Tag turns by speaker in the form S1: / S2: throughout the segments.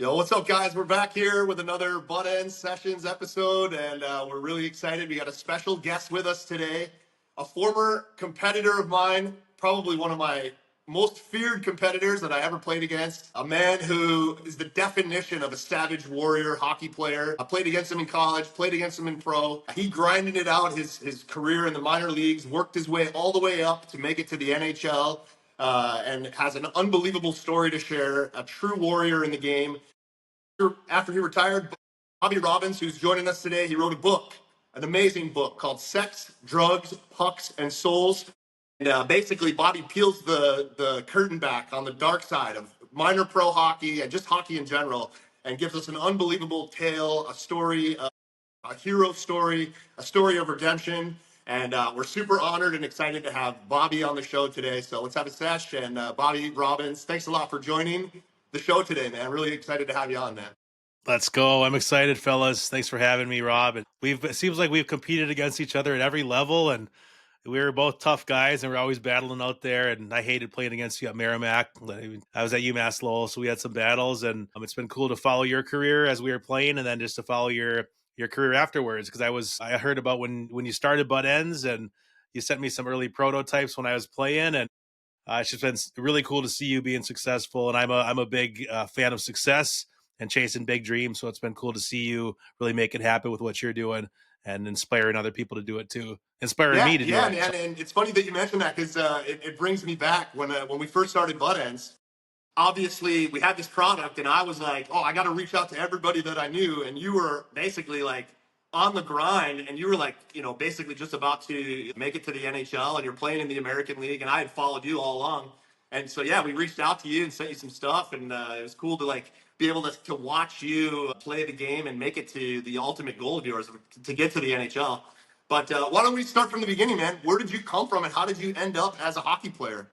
S1: Yo, what's up, guys? We're back here with another Buttendz Sessionz episode, and we're really excited. We got a special guest with us today, a former competitor of mine, probably one of my most feared competitors that I ever played against, a man who is the definition of a savage warrior hockey player. I played against him in college, played against him in pro. He grinded it out his career in the minor leagues, worked his way all the way up to make it to the NHL. And has an unbelievable story to share, a true warrior in the game. After he retired, Bobby Robbins, who's joining us today, he wrote a book, an amazing book called Sex, Drugs, Pucks, and Souls. And basically, Bobby peels the curtain back on the dark side of minor pro hockey and just hockey in general, and gives us an unbelievable tale, a story, a hero story, a story of redemption. And we're super honored and excited to have Bobby on the show today. So let's have a sesh. And Bobby Robbins, thanks a lot for joining the show today, man. Really excited to have you on, man.
S2: Let's go. I'm excited, fellas. Thanks for having me, Rob. And it seems like we've competed against each other at every level, and we were both tough guys, and we're always battling out there. And I hated playing against you at Merrimack. I was at UMass Lowell, so we had some battles, and it's been cool to follow your career as we were playing, and then just to follow your career afterwards. Because I heard about when you started Buttendz, and you sent me some early prototypes when I was playing, and it's just been really cool to see you being successful. And I'm a big fan of success and chasing big dreams. So it's been cool to see you really make it happen with what you're doing and inspiring other people to do it too. Inspiring me to do it.
S1: Yeah, man. And it's funny that you mentioned that because it brings me back when we first started Buttendz. Obviously, we had this product, and I was like, oh, I got to reach out to everybody that I knew. And you were basically like on the grind, and you were like, basically just about to make it to the NHL, and you're playing in the American League. And I had followed you all along. And so, yeah, we reached out to you and sent you some stuff. And it was cool to like be able to watch you play the game and make it to the ultimate goal of yours to get to the NHL. But why don't we start from the beginning, man? Where did you come from, and how did you end up as a hockey player?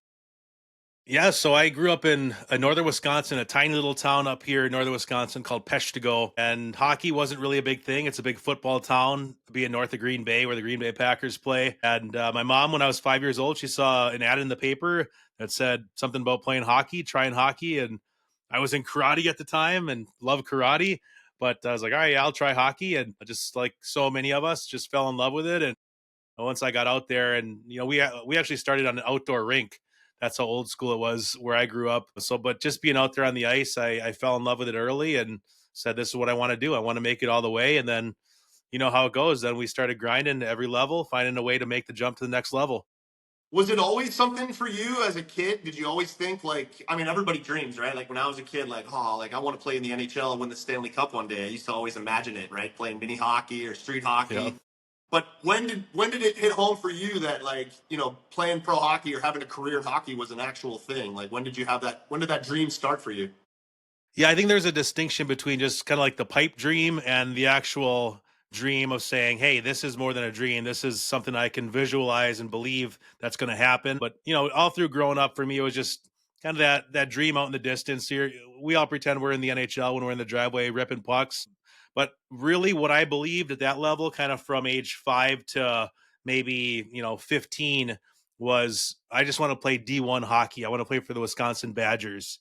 S2: Yeah, so I grew up in northern Wisconsin, a tiny little town up here in northern Wisconsin called Peshtigo, and hockey wasn't really a big thing. It's a big football town, being north of Green Bay, where the Green Bay Packers play. And my mom, when I was 5 years old, she saw an ad in the paper that said something about playing hockey, trying hockey, and I was in karate at the time and loved karate. But I was like, all right, yeah, I'll try hockey, and just like so many of us, just fell in love with it. And once I got out there, and we actually started on an outdoor rink. That's how old school it was where I grew up. So, but just being out there on the ice, I fell in love with it early and said, this is what I want to do. I want to make it all the way. And then, you know how it goes. Then we started grinding to every level, finding a way to make the jump to the next level.
S1: Was it always something for you as a kid? Did you always think like, I mean, everybody dreams, right? Like when I was a kid, like, oh, like I want to play in the NHL and win the Stanley Cup one day. I used to always imagine it, right? Playing mini hockey or street
S2: Yeah.
S1: hockey. But when did it hit home for you that like, playing pro hockey or having a career in hockey was an actual thing? Like when did you have that, when did that dream start for you?
S2: Yeah, I think there's a distinction between just kind of like the pipe dream and the actual dream of saying, hey, this is more than a dream. This is something I can visualize and believe that's going to happen. But, all through growing up for me, it was just kind of that dream out in the distance here. We all pretend we're in the NHL when we're in the driveway ripping pucks. But really what I believed at that level, kind of from age 5 to maybe, 15, was I just want to play D1 hockey. I want to play for the Wisconsin Badgers.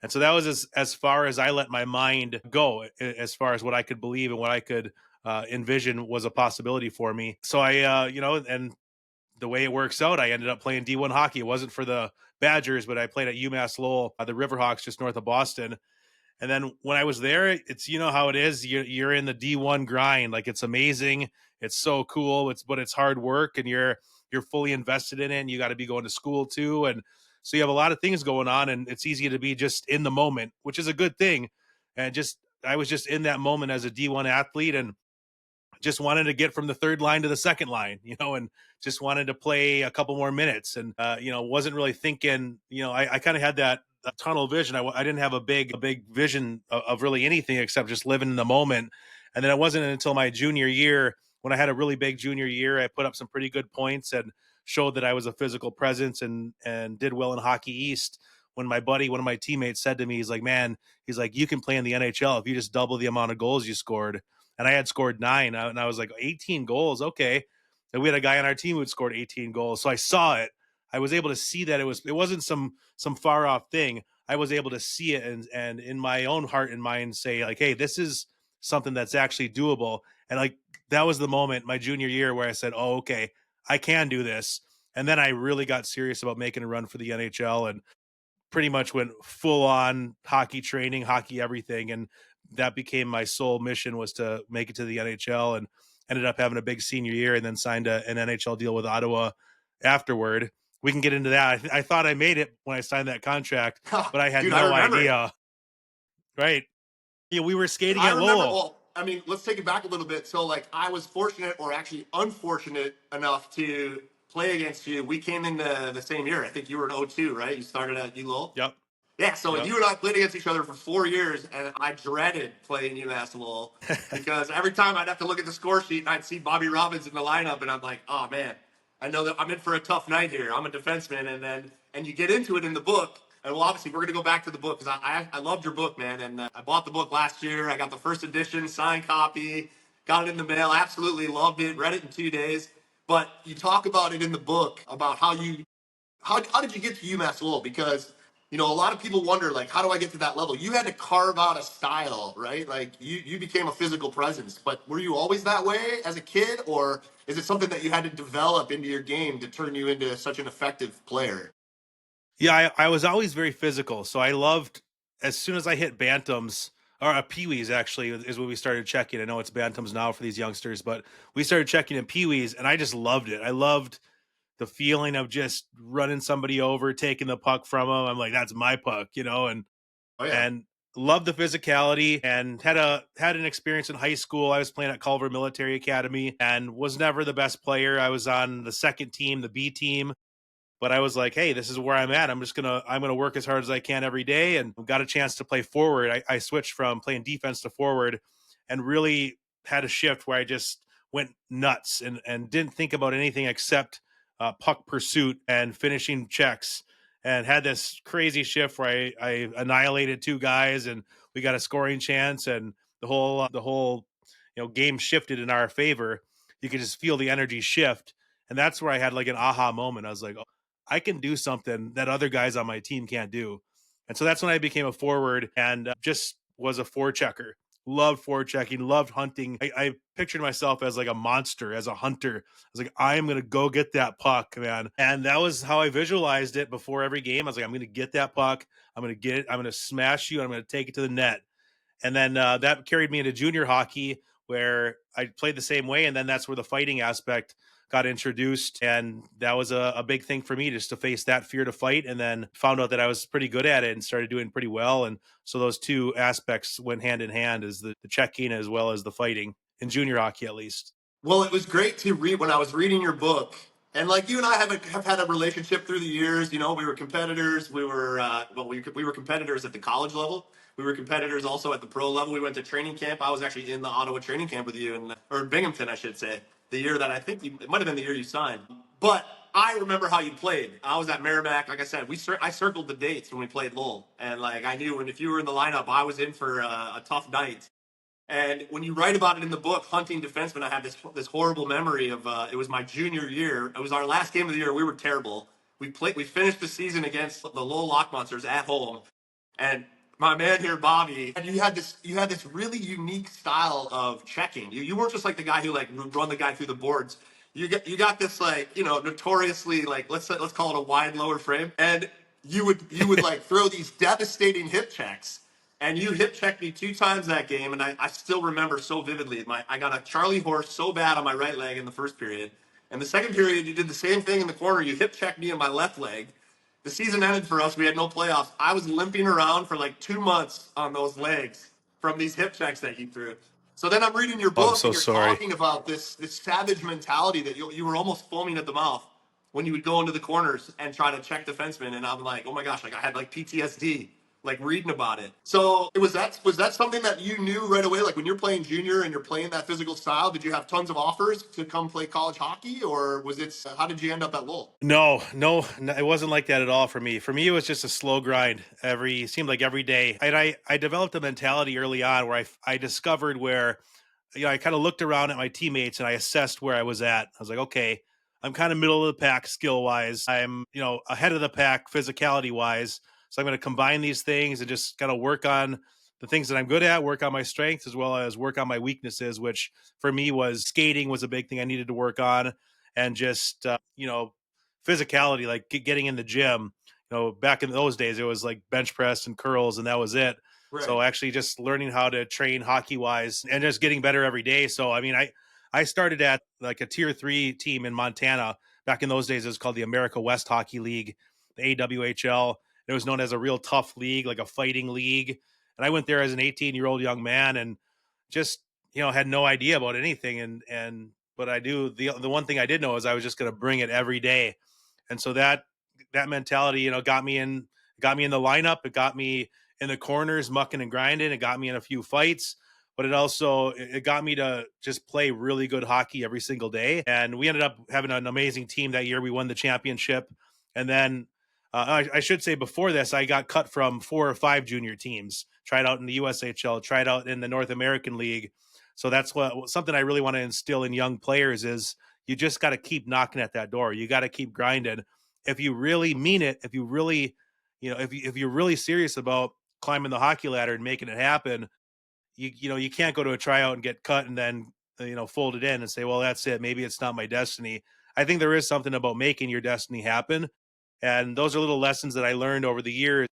S2: And so that was as far as I let my mind go, as far as what I could believe and what I could envision was a possibility for me. So and the way it works out, I ended up playing D1 hockey. It wasn't for the Badgers, but I played at UMass Lowell, the Riverhawks, just north of Boston. And then when I was there, it's, how it is. You're in the D1 grind. Like, it's amazing. It's so cool. But it's hard work, and you're fully invested in it. And you got to be going to school too. And so you have a lot of things going on, and it's easy to be just in the moment, which is a good thing. And I was just in that moment as a D1 athlete, and just wanted to get from the third line to the second line, and just wanted to play a couple more minutes. And, wasn't really thinking, I kind of had that tunnel vision. I didn't have a big vision of really anything except just living in the moment. And then it wasn't until my junior year, when I had a really big junior year, I put up some pretty good points and showed that I was a physical presence and did well in Hockey East. When my buddy, one of my teammates, said to me, he's like, you can play in the NHL if you just double the amount of goals you scored. And I had scored 9, and I was like, 18 goals, okay. And we had a guy on our team who had scored 18 goals. So I saw it. I was able to see that it wasn't some far off thing. I was able to see it and in my own heart and mind say like, hey, this is something that's actually doable. And like that was the moment my junior year where I said, oh, okay, I can do this. And then I really got serious about making a run for the NHL and pretty much went full on hockey training, hockey everything, and that became my sole mission was to make it to the NHL, and ended up having a big senior year, and then signed an NHL deal with Ottawa afterward. We can get into that. I thought I made it when I signed that contract, but I had
S1: Dude, I
S2: no
S1: remember it.
S2: idea. Right? Yeah, we were skating
S1: I
S2: at
S1: remember,
S2: Lowell.
S1: well, I mean, let's take it back a little bit. So, like, I was fortunate or actually unfortunate enough to play against you. We came in the same year. I think you were in '02, right? You started at ULowell.
S2: Yep.
S1: Yeah, so
S2: Yep.
S1: you and I played against each other for 4 years, and I dreaded playing UMass Lowell because every time I'd have to look at the score sheet and I'd see Bobby Robbins in the lineup, and I'm like, oh man, I know that I'm in for a tough night here. I'm a defenseman, and you get into it in the book. And well, obviously, we're gonna go back to the book because I loved your book, man. And I bought the book last year. I got the first edition, signed copy, got it in the mail. Absolutely loved it. Read it in 2 days. But you talk about it in the book about how did you get to UMass Lowell? Because a lot of people wonder like, how do I get to that level? You had to carve out a style, right? Like you became a physical presence. But were you always that way as a kid, or is it something that you had to develop into your game to turn you into such an effective player?
S2: Yeah, I was always very physical. So I loved as soon as I hit bantams or peewees actually is when we started checking. I know it's bantams now for these youngsters, but we started checking in peewees and I just loved it. I loved the feeling of just running somebody over, taking the puck from them. I'm like, that's my puck,
S1: Oh yeah.
S2: and loved the physicality and had an experience in high school. I was playing at Culver Military Academy and was never the best player. I was on the second team, the B team, but I was like, hey, this is where I'm at. I'm gonna work as hard as I can every day, and got a chance to play forward. I switched from playing defense to forward, and really had a shift where I just went nuts and didn't think about anything except puck pursuit and finishing checks, and had this crazy shift where I annihilated two guys, and we got a scoring chance, and the whole game shifted in our favor. You could just feel the energy shift, and that's where I had like an aha moment. I was like, I can do something that other guys on my team can't do. And so that's when I became a forward and just was a forechecker. Loved forechecking, loved hunting. I pictured myself as like a monster, as a hunter. I was like, I'm going to go get that puck, man. And that was how I visualized it before every game. I was like, I'm going to get that puck. I'm going to get it. I'm going to smash you. I'm going to take it to the net. And then that carried me into junior hockey where I played the same way. And then that's where the fighting aspect got introduced. And that was a big thing for me, just to face that fear to fight. And then found out that I was pretty good at it and started doing pretty well. And so those two aspects went hand in hand, as the checking as well as the fighting in junior hockey, at least.
S1: Well, it was great to read when I was reading your book. And like you and I have had a relationship through the years. We were competitors. We were competitors at the college level. We were competitors also at the pro level. We went to training camp. I was actually in the Ottawa training camp with you, or Binghamton, I should say, the year that I think it might have been the year you signed. But I remember how you played. I was at Merrimack. Like I said, I circled the dates when we played Lowell, and like I knew when if you were in the lineup, I was in for a tough night. And when you write about it in the book, Hunting Defenseman, I have this horrible memory of it was my junior year. It was our last game of the year. We were terrible. We finished the season against the Lowell Lock Monsters at home, and my man here, Bobby, and you had this really unique style of checking. You weren't just like the guy who like run the guy through the boards. You got this like notoriously like let's call it a wide lower frame, and you would like throw these devastating hip checks, and you hip checked me 2 times that game, and I still remember so vividly. I got a Charlie horse so bad on my right leg in the first period. And the second period, you did the same thing in the corner. You hip checked me in my left leg. The season ended for us. We had no playoffs. I was limping around for like 2 months on those legs from these hip checks that you threw. So then I'm reading your
S2: Oh, I'm
S1: book, and
S2: so
S1: you're
S2: sorry.
S1: talking about this savage mentality that you were almost foaming at the mouth when you would go into the corners and try to check defensemen. And I'm like, oh my gosh, like I had like PTSD like reading about it. So was that something that you knew right away? Like when you're playing junior and you're playing that physical style, did you have tons of offers to come play college hockey, or was it? How did you end up at Lowell?
S2: No, it wasn't like that at all for me. For me, it was just a slow grind. Seemed like every day. And I developed a mentality early on where I discovered where, I kind of looked around at my teammates and I assessed where I was at. I was like, okay, I'm kind of middle of the pack skill wise. I'm, ahead of the pack physicality wise. So I'm going to combine these things and just kind of work on the things that I'm good at, work on my strengths as well as work on my weaknesses, which for me was skating was a big thing I needed to work on, and just physicality, like getting in the gym. Back in those days, it was like bench press and curls, and that was it.
S1: Right.
S2: So actually, just learning how to train hockey wise and just getting better every day. So I mean, I started at like a tier 3 team in Montana. Back in those days, it was called the America West Hockey League, the AWHL. It was known as a real tough league, like a fighting league. And I went there as an 18-year-old young man and just had no idea about anything. And but I do the one thing I did know is I was just going to bring it every day. And so that mentality, got me in the lineup. It got me in the corners, mucking and grinding. It got me in a few fights, but it got me to just play really good hockey every single day. And we ended up having an amazing team that year. We won the championship, and then I should say before this, I got cut from 4 or 5 junior teams. Tried out in the USHL, tried out in the North American League. So that's something I really want to instill in young players is you just got to keep knocking at that door. You got to keep grinding. If you really mean it, if you really, if you're really serious about climbing the hockey ladder and making it happen, you can't go to a tryout and get cut and then fold it in and say, well, that's it. Maybe it's not my destiny. I think there is something about making your destiny happen, and those are little lessons that I learned over the years.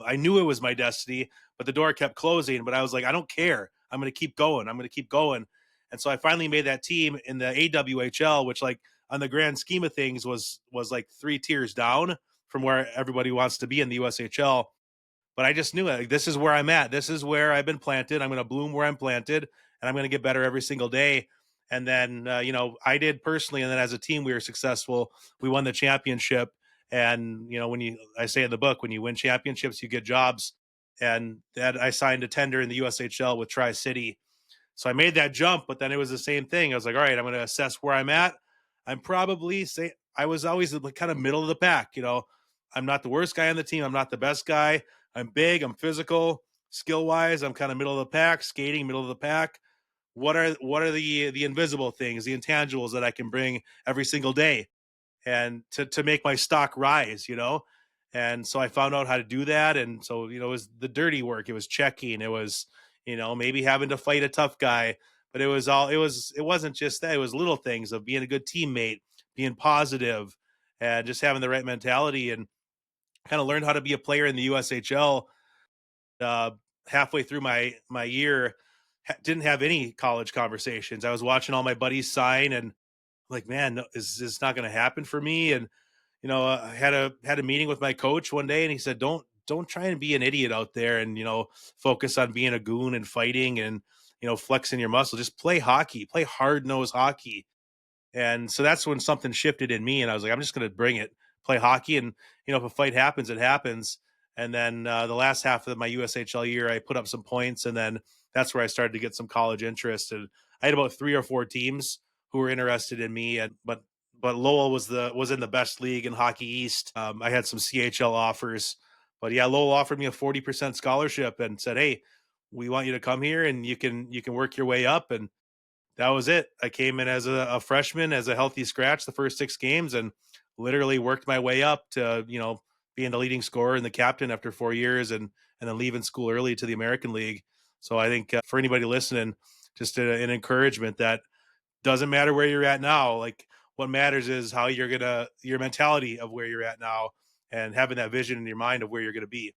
S2: I knew it was my destiny, but the door kept closing. But I was like, I don't care. I'm going to keep going. I'm going to keep going. And so I finally made that team in the AWHL, which, like, on the grand scheme of things, was like 3 tiers down from where everybody wants to be in the USHL. But I just knew it. Like, this is where I'm at. This is where I've been planted. I'm going to bloom where I'm planted, and I'm going to get better every single day. And then, I did personally, and then as a team, we were successful. We won the championship. And I say in the book, when you win championships, you get jobs. And that I signed a tender in the USHL with Tri City. So I made that jump, but then it was the same thing. I was like, all right, I'm going to assess where I'm at. I'm probably say I was always kind of middle of the pack. I'm not the worst guy on the team. I'm not the best guy. I'm big. I'm physical. Skill wise, I'm kind of middle of the pack. Skating, middle of the pack. What are the invisible things, the intangibles that I can bring every single day, and to make my stock rise. And so I found out how to do that. And so it was the dirty work. It was checking. It was maybe having to fight a tough guy. But it wasn't just that. It was little things of being a good teammate, being positive, and just having the right mentality. And kind of learned how to be a player in the USHL uh, halfway through my year. Didn't have any college conversations. I was watching all my buddies sign, and like, man, no, is this not going to happen for me? And I had a meeting with my coach one day, and he said, don't try and be an idiot out there, and focus on being a goon and fighting and flexing your muscle. Just play hockey, play hard nosed hockey. And so that's when something shifted in me, and I was like, I'm just going to bring it, play hockey, and if a fight happens, it happens. And then the last half of my USHL year, I put up some points, and then that's where I started to get some college interest. And I had about 3 or 4 teams who were interested in me, and but Lowell was in the best league in Hockey East. I had some CHL offers, but yeah, Lowell offered me a 40% scholarship and said, "Hey, we want you to come here, and you can work your way up." And that was it. I came in as a freshman, as a healthy scratch the first 6 games, and literally worked my way up to, being the leading scorer and the captain after 4 years, and then leaving school early to the American League. So I think for anybody listening, just an encouragement that doesn't matter where you're at now. Like, what matters is how your mentality of where you're at now, and having that vision in your mind of where you're going to be.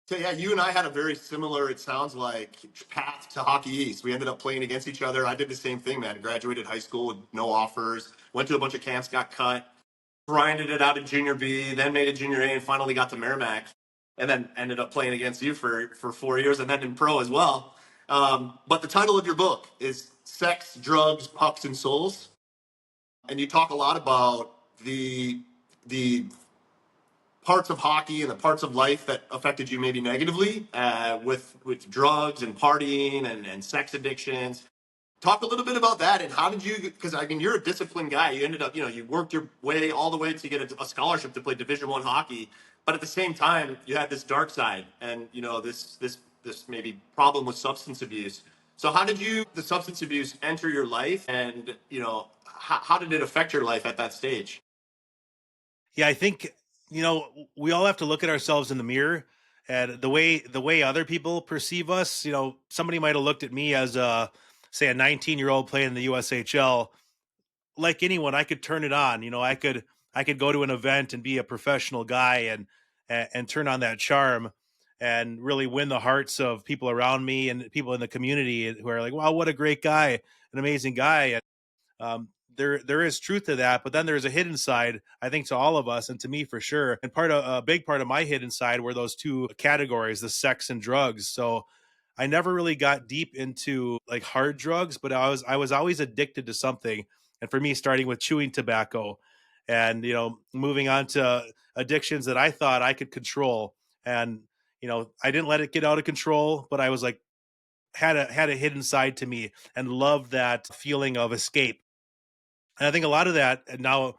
S1: So yeah, you and I had a very similar, it sounds like, path to Hockey East. We ended up playing against each other. I did the same thing, man. Graduated high school with no offers. Went to a bunch of camps, got cut, grinded it out in junior B, then made a junior A, and finally got to Merrimack, and then ended up playing against you for 4 years, and then in pro as well. But the title of your book is Sex, Drugs, Pucks, and Souls, and you talk a lot about the parts of hockey and the parts of life that affected you maybe negatively with drugs and partying and sex addictions. Talk a little bit about that, and how did you? Because I mean, you're a disciplined guy. You ended up, you worked your way all the way to get a scholarship to play Division 1 hockey, but at the same time, you had this dark side, and this maybe problem with substance abuse. So how did the substance abuse enter your life, and how did it affect your life at that stage?
S2: Yeah, I think we all have to look at ourselves in the mirror, and the way other people perceive us. Somebody might have looked at me as a, say, a 19-year-old playing in the USHL. Like anyone, I could turn it on. I could go to an event and be a professional guy, and turn on that charm and really win the hearts of people around me and people in the community who are like, wow, what a great guy, an amazing guy. There is truth to that, but then there's a hidden side, I think, to all of us, and to me for sure. And a big part of my hidden side were those two categories, the sex and drugs. So I never really got deep into like hard drugs, but I was always addicted to something. And for me, starting with chewing tobacco, and moving on to addictions that I thought I could control. And I didn't let it get out of control, but I was like, had a hidden side to me, and loved that feeling of escape. And I think a lot of that, and now,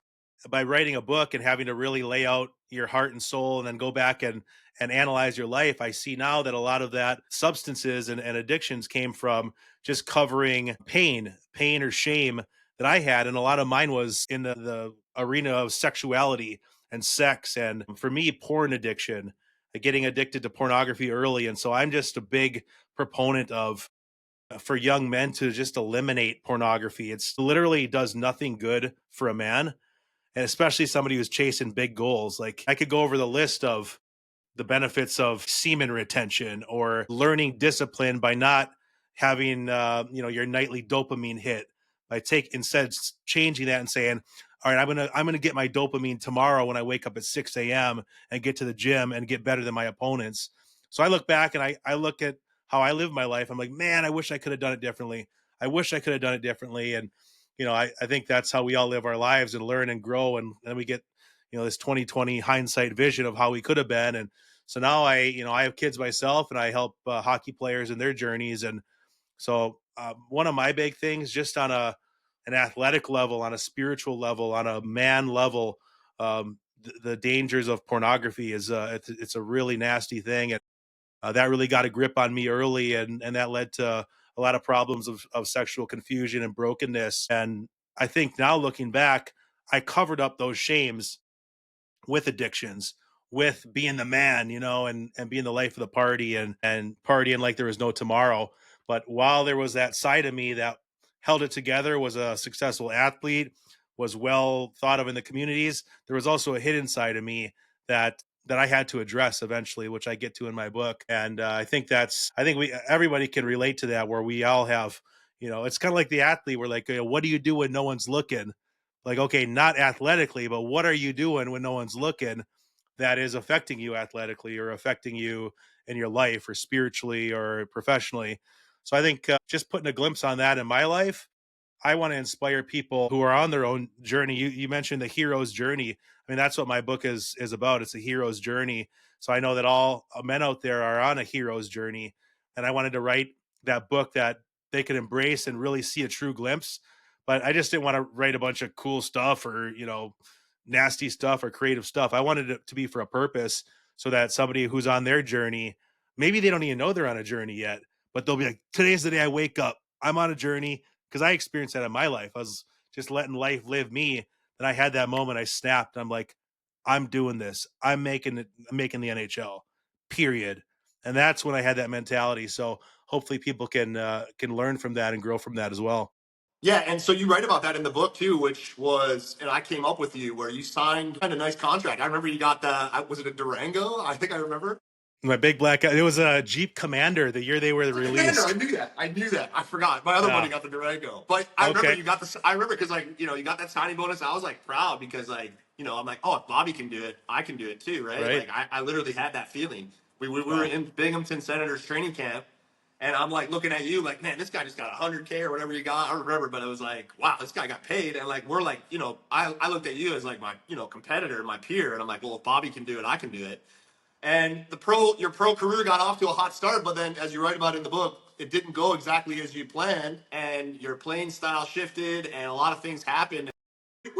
S2: by writing a book and having to really lay out your heart and soul and then go back and analyze your life, I see now that a lot of that substances and addictions came from just covering pain or shame that I had. And a lot of mine was in the arena of sexuality and sex. And for me, porn addiction, getting addicted to pornography early. And so I'm just a big proponent of, for young men, to just eliminate pornography. It's literally does nothing good for a man, and especially somebody who's chasing big goals. Like, I could go over the list of the benefits of semen retention, or learning discipline by not having your nightly dopamine hit, by take instead changing that and saying, all right, I'm gonna get my dopamine tomorrow when I wake up at 6 a.m. and get to the gym and get better than my opponents. So I look back and I look at how I live my life. I'm like, man, I wish I could have done it differently. I wish I could have done it differently. And I think that's how we all live our lives, and learn and grow. And then we get this 2020 hindsight vision of how we could have been. And so now I have kids myself, and I help hockey players in their journeys. And so one of my big things, just on an athletic level, on a spiritual level, on a man level, the dangers of pornography is it's a really nasty thing. And that really got a grip on me early, and that led to a lot of problems of sexual confusion and brokenness. And I think now, looking back, I covered up those shames with addictions, with being the man, and being the life of the party, and partying like there was no tomorrow. But while there was that side of me that held it together, was a successful athlete, was well thought of in the communities, there was also a hidden side of me that I had to address eventually, which I get to in my book. And I think we everybody can relate to that, where we all have, it's kind of like the athlete. We're like, what do you do when no one's looking? Like, okay, not athletically, but what are you doing when no one's looking that is affecting you athletically, or affecting you in your life, or spiritually, or professionally? So I think just putting a glimpse on that in my life, I want to inspire people who are on their own journey. You mentioned the hero's journey. I mean, that's what my book is about. It's a hero's journey. So I know that all men out there are on a hero's journey, and I wanted to write that book that they could embrace and really see a true glimpse. But I just didn't want to write a bunch of cool stuff, or nasty stuff, or creative stuff. I wanted it to be for a purpose, so that somebody who's on their journey, maybe they don't even know they're on a journey yet, but they'll be like, today's the day I wake up. I'm on a journey, because I experienced that in my life. I was just letting life live me. And I had that moment. I snapped. I'm like, I'm doing this. I'm making it. I'm making the NHL. Period. And that's when I had that mentality. So hopefully people can learn from that and grow from that as well.
S1: Yeah, and so you write about that in the book too, which was, and I came up with you where you signed a nice contract. I remember you got was it a Durango? I think I remember.
S2: My big black. It was a Jeep Commander the year they were
S1: The Commander, I
S2: released.
S1: knew that. I knew that. I forgot. My other buddy
S2: Yeah.
S1: got the Durango, but I remember
S2: Okay.
S1: you got the. I remember because you got that signing bonus. I was like proud because I'm like, oh, if Bobby can do it, I can do it too, right?
S2: Right.
S1: Like I literally had that feeling. We were
S2: Wow.
S1: in Binghamton Senators training camp, and I'm like looking at you like, man, this guy just got 100K or whatever you got. I don't remember, but it was like, wow, this guy got paid, and like we're like, I looked at you as like my competitor, my peer, and I'm like, well, if Bobby can do it, I can do it. And your pro career got off to a hot start, but then, as you write about in the book, it didn't go exactly as you planned, and your playing style shifted, and a lot of things happened.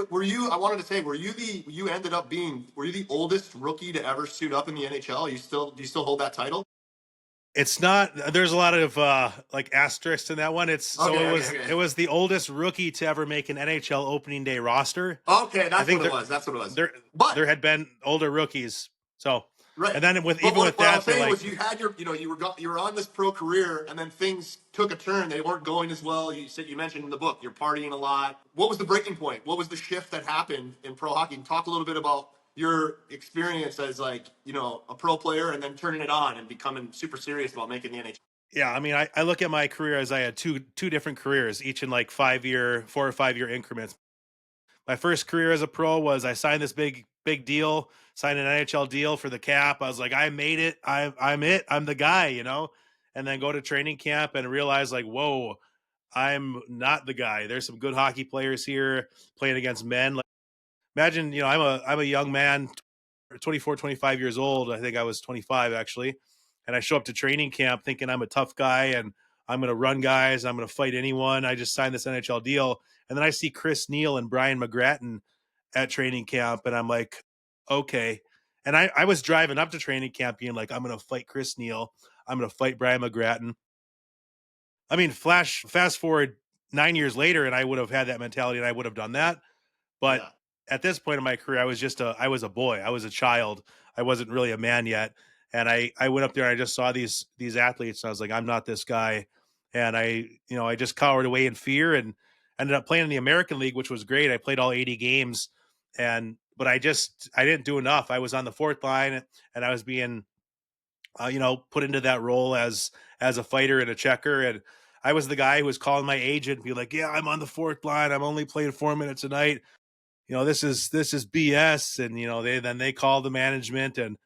S1: Were you? I wanted to say, were you the? You ended up being. Were you the oldest rookie to ever suit up in the NHL? You still? Do you still hold that title?
S2: It's not. There's a lot of like asterisks in that one. It's so
S1: Okay,
S2: it
S1: okay,
S2: was
S1: okay.
S2: it was the oldest rookie to ever make an NHL opening day roster.
S1: Okay,
S2: I
S1: that's
S2: think
S1: what it was. That's what it was.
S2: there
S1: But
S2: there had been older rookies. So
S1: right.
S2: and then with
S1: But
S2: even with
S1: what I was
S2: that, they're
S1: saying was
S2: like,
S1: you had your, you were on this pro career, and then things took a turn. They weren't going as well. You mentioned in the book you're partying a lot. What was the breaking point? What was the shift that happened in pro hockey? Talk a little bit about your experience as like a pro player, and then turning it on and becoming super serious about making the NHL.
S2: yeah. I mean, I look at my career as I had two different careers, each in like 4 or 5 year increments. My first career as a pro was I signed this big deal, signed an NHL deal for the cap. I was like, I made it. I'm it. I'm the guy, And then go to training camp and realize like, whoa, I'm not the guy. There's some good hockey players here playing against men. Like, imagine, I'm a young man, 24, 25 years old. I think I was 25 actually. And I show up to training camp thinking I'm a tough guy and I'm going to run guys. I'm going to fight anyone. I just signed this NHL deal. And then I see Chris Neal and Brian McGrattan at training camp. And I'm like, okay. And I was driving up to training camp being like, I'm going to fight Chris Neal. I'm going to fight Brian McGrattan. I mean, fast forward 9 years later, and I would have had that mentality and I would have done that. But
S1: Yeah.
S2: at this point in my career, I was a boy. I was a child. I wasn't really a man yet. And I went up there and I just saw these athletes. And I was like, I'm not this guy. And I just cowered away in fear and ended up playing in the American League, which was great. I played all 80 games, but I didn't do enough. I was on the fourth line and I was being put into that role as a fighter and a checker. And I was the guy who was calling my agent and be like, yeah, I'm on the fourth line. I'm only playing 4 minutes a night. This is BS. And they call the management. And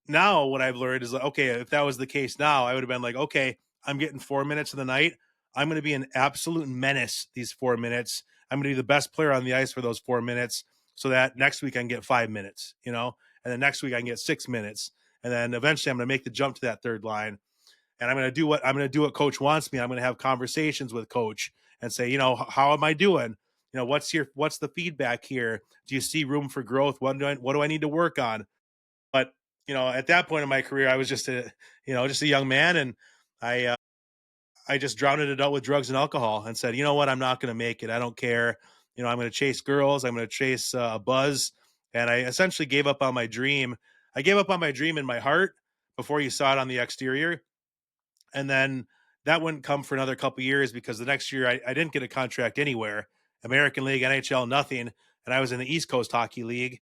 S2: now what I've learned is like, okay, if that was the case now, I would have been like, okay, I'm getting 4 minutes of the night. I'm going to be an absolute menace these 4 minutes. I'm going to be the best player on the ice for those 4 minutes so that next week I can get 5 minutes, and then next week I can get 6 minutes. And then eventually I'm going to make the jump to that third line. And I'm going to do what coach wants me. I'm going to have conversations with coach and say, how am I doing? What's the feedback here? Do you see room for growth? What do I need to work on? But at that point in my career, I was just a young man, and I uh, I just drowned it out with drugs and alcohol, and said, you know what, I'm not going to make it. I don't care. I'm going to chase girls. I'm going to chase a buzz, and I essentially gave up on my dream. I gave up on my dream in my heart before you saw it on the exterior, and then that wouldn't come for another couple years because the next year I didn't get a contract anywhere. American League, NHL, nothing, and I was in the East Coast Hockey League,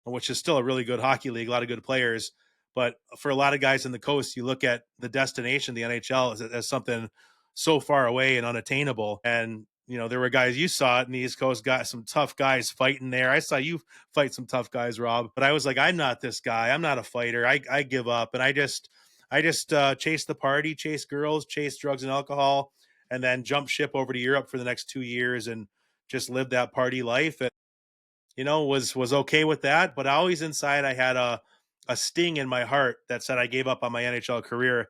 S2: which is still a really good hockey league, a lot of good players. But for a lot of guys in the coast, you look at the destination, the NHL, as something so far away and unattainable. And there were guys, you saw it in the East Coast, got some tough guys fighting there. I saw you fight some tough guys, Rob. But I was like, I'm not this guy. I'm not a fighter. I give up, and I just chase the party, chase girls, chase drugs and alcohol, and then jump ship over to Europe for the next 2 years and just live that party life. And was okay with that. But always inside, I had a sting in my heart that said I gave up on my NHL career.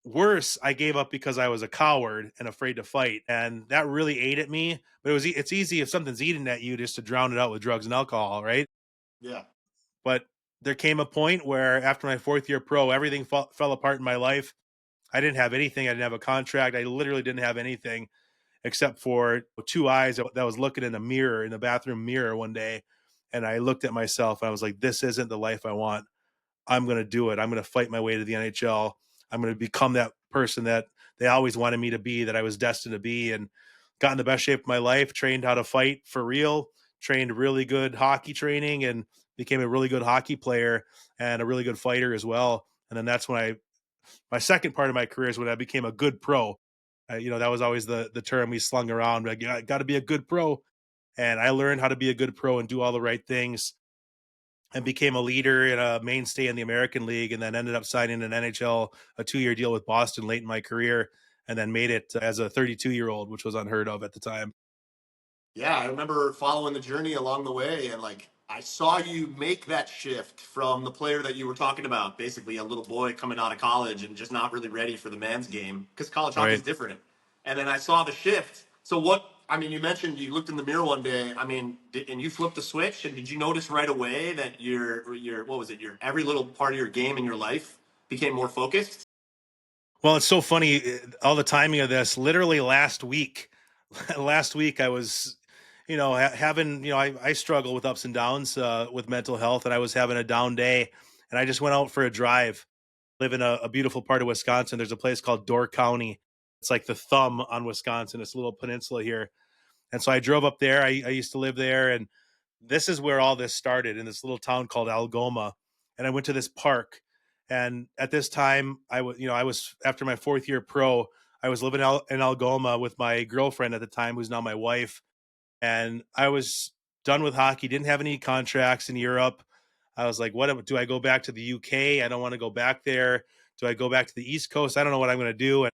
S2: Worse, I gave up because I was a coward and afraid to fight, and that really ate at me. But it's easy if something's eating at you just to drown it out with drugs and alcohol, right?
S1: Yeah.
S2: But there came a point where after my fourth year pro, everything fell apart in my life. I didn't have anything. I didn't have a contract. I literally didn't have anything except for two eyes that was looking in a mirror, in the bathroom mirror one day. And I looked at myself and I was like, this isn't the life I want. I'm going to do it. I'm going to fight my way to the NHL. I'm going to become that person that they always wanted me to be, that I was destined to be, and got in the best shape of my life, trained how to fight for real, trained really good hockey training, and became a really good hockey player and a really good fighter as well. And then that's when my second part of my career is when I became a good pro. That was always the term we slung around. Like, I got to be a good pro, and I learned how to be a good pro and do all the right things, and became a leader and a mainstay in the American League, and then ended up signing an NHL a 2 year deal with Boston late in my career, and then made it as a 32-year-old, which was unheard of at the time.
S1: Yeah, I remember following the journey along the way, and like I saw you make that shift from the player that you were talking about, basically a little boy coming out of college and just not really ready for the man's game because college hockey is
S2: Right.
S1: different. And then I saw the shift. So what? I mean, you mentioned you looked in the mirror one day. I mean, and you flipped the switch. And did you notice right away that your what was it? Your every little part of your game in your life became more focused?
S2: Well, it's so funny, all the timing of this. Literally last week, last week I was, having, I struggle with ups and downs with mental health, and I was having a down day, and I just went out for a drive. Live in a beautiful part of Wisconsin. There's a place called Door County. It's like the thumb on Wisconsin. It's a little peninsula here, and so I drove up there. I used to live there, and this is where all this started in this little town called Algoma. And I went to this park. And at this time, I was after my fourth year pro. I was living in Algoma with my girlfriend at the time, who's now my wife. And I was done with hockey. Didn't have any contracts in Europe. I was like, "What do I go back to the UK? I don't want to go back there. Do I go back to the East Coast? I don't know what I'm going to do." And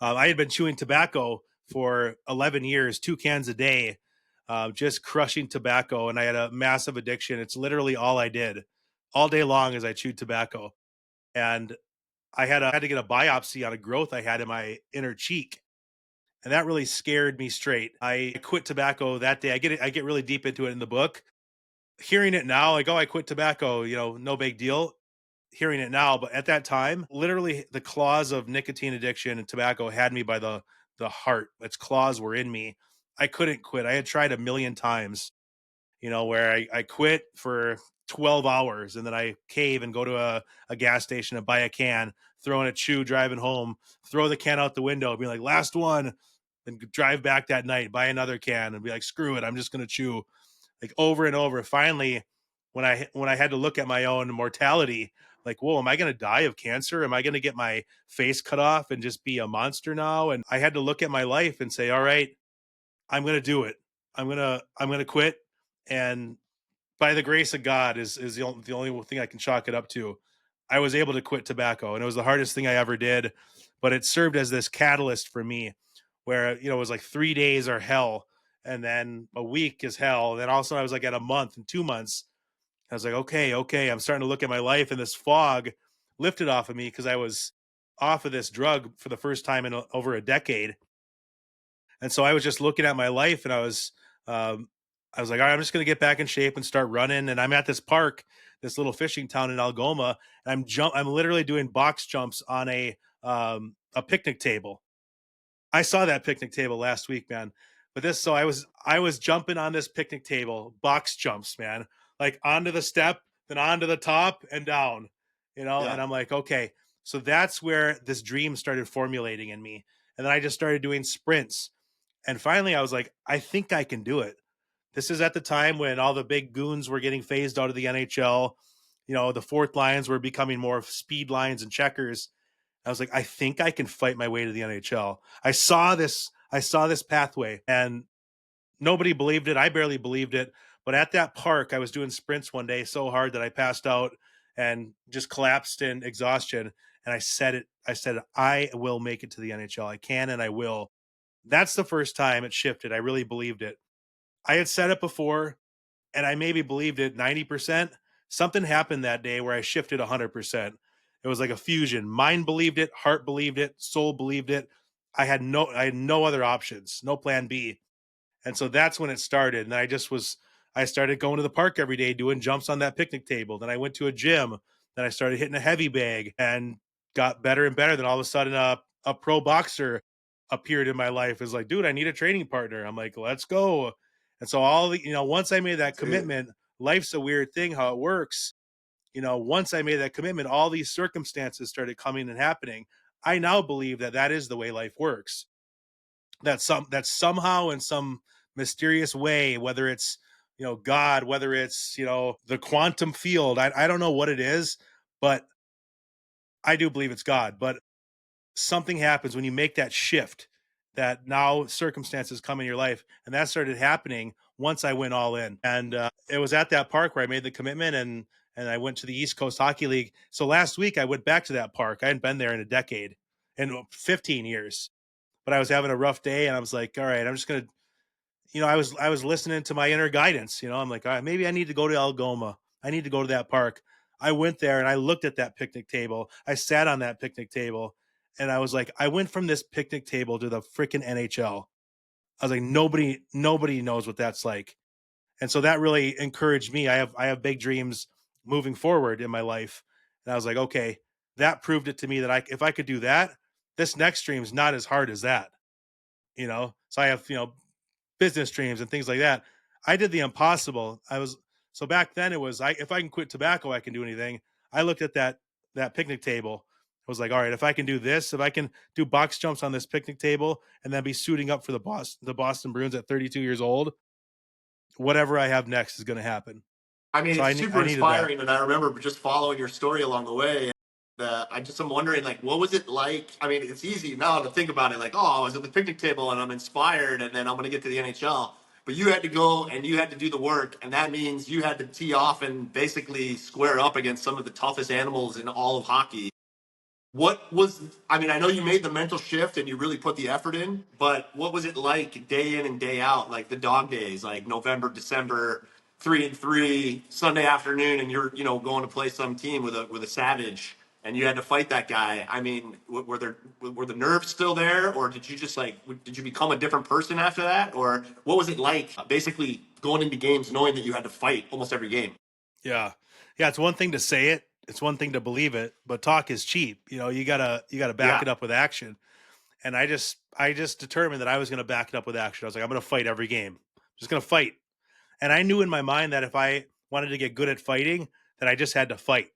S2: I had been chewing tobacco for 11 years, 2 cans a day, just crushing tobacco. And I had a massive addiction. It's literally all I did all day long as I chewed tobacco. And had to get a biopsy on a growth I had in my inner cheek. And that really scared me straight. I quit tobacco that day. I get really deep into it in the book. Hearing it now, like, oh, I quit tobacco, no big deal. Hearing it now, but at that time, literally the claws of nicotine addiction and tobacco had me by the heart. Its claws were in me. I couldn't quit. I had tried a million times, where I quit for 12 hours and then I cave and go to a gas station and buy a can, throw in a chew, driving home, throw the can out the window, be like, last one, then drive back that night, buy another can and be like, screw it, I'm just gonna chew, like, over and over. Finally, when I had to look at my own mortality, like, whoa, am I going to die of cancer? Am I going to get my face cut off and just be a monster now? And I had to look at my life and say, all right, I'm going to do it. I'm going to quit. And by the grace of God is the only thing I can chalk it up to. I was able to quit tobacco, and it was the hardest thing I ever did, but it served as this catalyst for me where, it was like 3 days are hell, and then a week is hell. And then also I was like at a month and 2 months. I was like, okay, I'm starting to look at my life, and this fog lifted off of me because I was off of this drug for the first time in over a decade. And so I was just looking at my life, and um, I was like, all right, I'm just going to get back in shape and start running. And I'm at this park, this little fishing town in Algoma, and I'm literally doing box jumps on a picnic table. I saw that picnic table last week, man. But this, so I was jumping on this picnic table, box jumps, man, like onto the step, then onto the top and down,
S1: Yeah.
S2: and I'm like, okay. So that's where this dream started formulating in me. And then I just started doing sprints. And finally I was like, I think I can do it. This is at the time when all the big goons were getting phased out of the NHL. The fourth lines were becoming more of speed lines and checkers. I was like, I think I can fight my way to the NHL. I saw this pathway, and nobody believed it. I barely believed it. But at that park, I was doing sprints one day so hard that I passed out and just collapsed in exhaustion. And I said it. I said, I will make it to the NHL. I can and I will. That's the first time it shifted. I really believed it. I had said it before, and I maybe believed it 90%. Something happened that day where I shifted 100%. It was like a fusion. Mind believed it, heart believed it, soul believed it. I had no other options, no plan B. And so that's when it started. And I started going to the park every day doing jumps on that picnic table. Then I went to a gym. Then I started hitting a heavy bag and got better and better. Then all of a sudden a pro boxer appeared in my life. Is like, dude, I need a training partner. I'm like, let's go. And so once I made that
S1: That's it.
S2: commitment, life's a weird thing how it works. Once I made that commitment, all these circumstances started coming and happening. I now believe that is the way life works. That somehow in some mysterious way, whether it's God, whether it's the quantum field, I don't know what it is, but I do believe it's God. But something happens when you make that shift, that now circumstances come in your life, and that started happening once I went all in. And it was at that park where I made the commitment, and I went to the East Coast Hockey League. So last week I went back to that park. I hadn't been there in a decade, in 15 years. But I was having a rough day, and I was like, all right, I'm just gonna, I was listening to my inner guidance. I'm like, all right, maybe I need to go to Algoma. I need to go to that park. I went there and I looked at that picnic table. I sat on that picnic table, and I was like, I went from this picnic table to the freaking NHL. I was like, nobody knows what that's like. And so that really encouraged me. I have big dreams moving forward in my life. And I was like, okay, that proved it to me that if I could do that, this next stream is not as hard as that, you know? So I have, business dreams and things like that. I did the impossible. So back then it was if I can quit tobacco, I can do anything. I looked at that picnic table. I was like, all right, if I can do this, if I can do box jumps on this picnic table and then be suiting up for the Boston Bruins at 32 years old, whatever I have next is going to happen.
S1: I mean,
S2: So
S1: it's
S2: I
S1: super
S2: needed that.
S1: inspiring, and I remember just following your story along the way. I just am wondering, like, what was it like? I mean, it's easy now to think about it, like, oh, I was at the picnic table and I'm inspired, and then I'm going to get to the NHL. But you had to go and you had to do the work, and that means you had to tee off and basically square up against some of the toughest animals in all of hockey. What was, I mean, I know you made the mental shift and you really put the effort in, but what was it like day in and day out, like the dog days, like November, December, 3-3, Sunday afternoon, and you're, going to play some team with a savage and you had to fight that guy. I mean, were the nerves still there, or did you just like, did you become a different person after that? Or what was it like basically going into games knowing that you had to fight almost every game?
S2: Yeah. Yeah, it's one thing to say it, it's one thing to believe it, but talk is cheap. You got to back
S1: Yeah.
S2: it up with action. And I just determined that I was going to back it up with action. I was like, I'm going to fight every game. I'm just going to fight. And I knew in my mind that if I wanted to get good at fighting, that I just had to fight.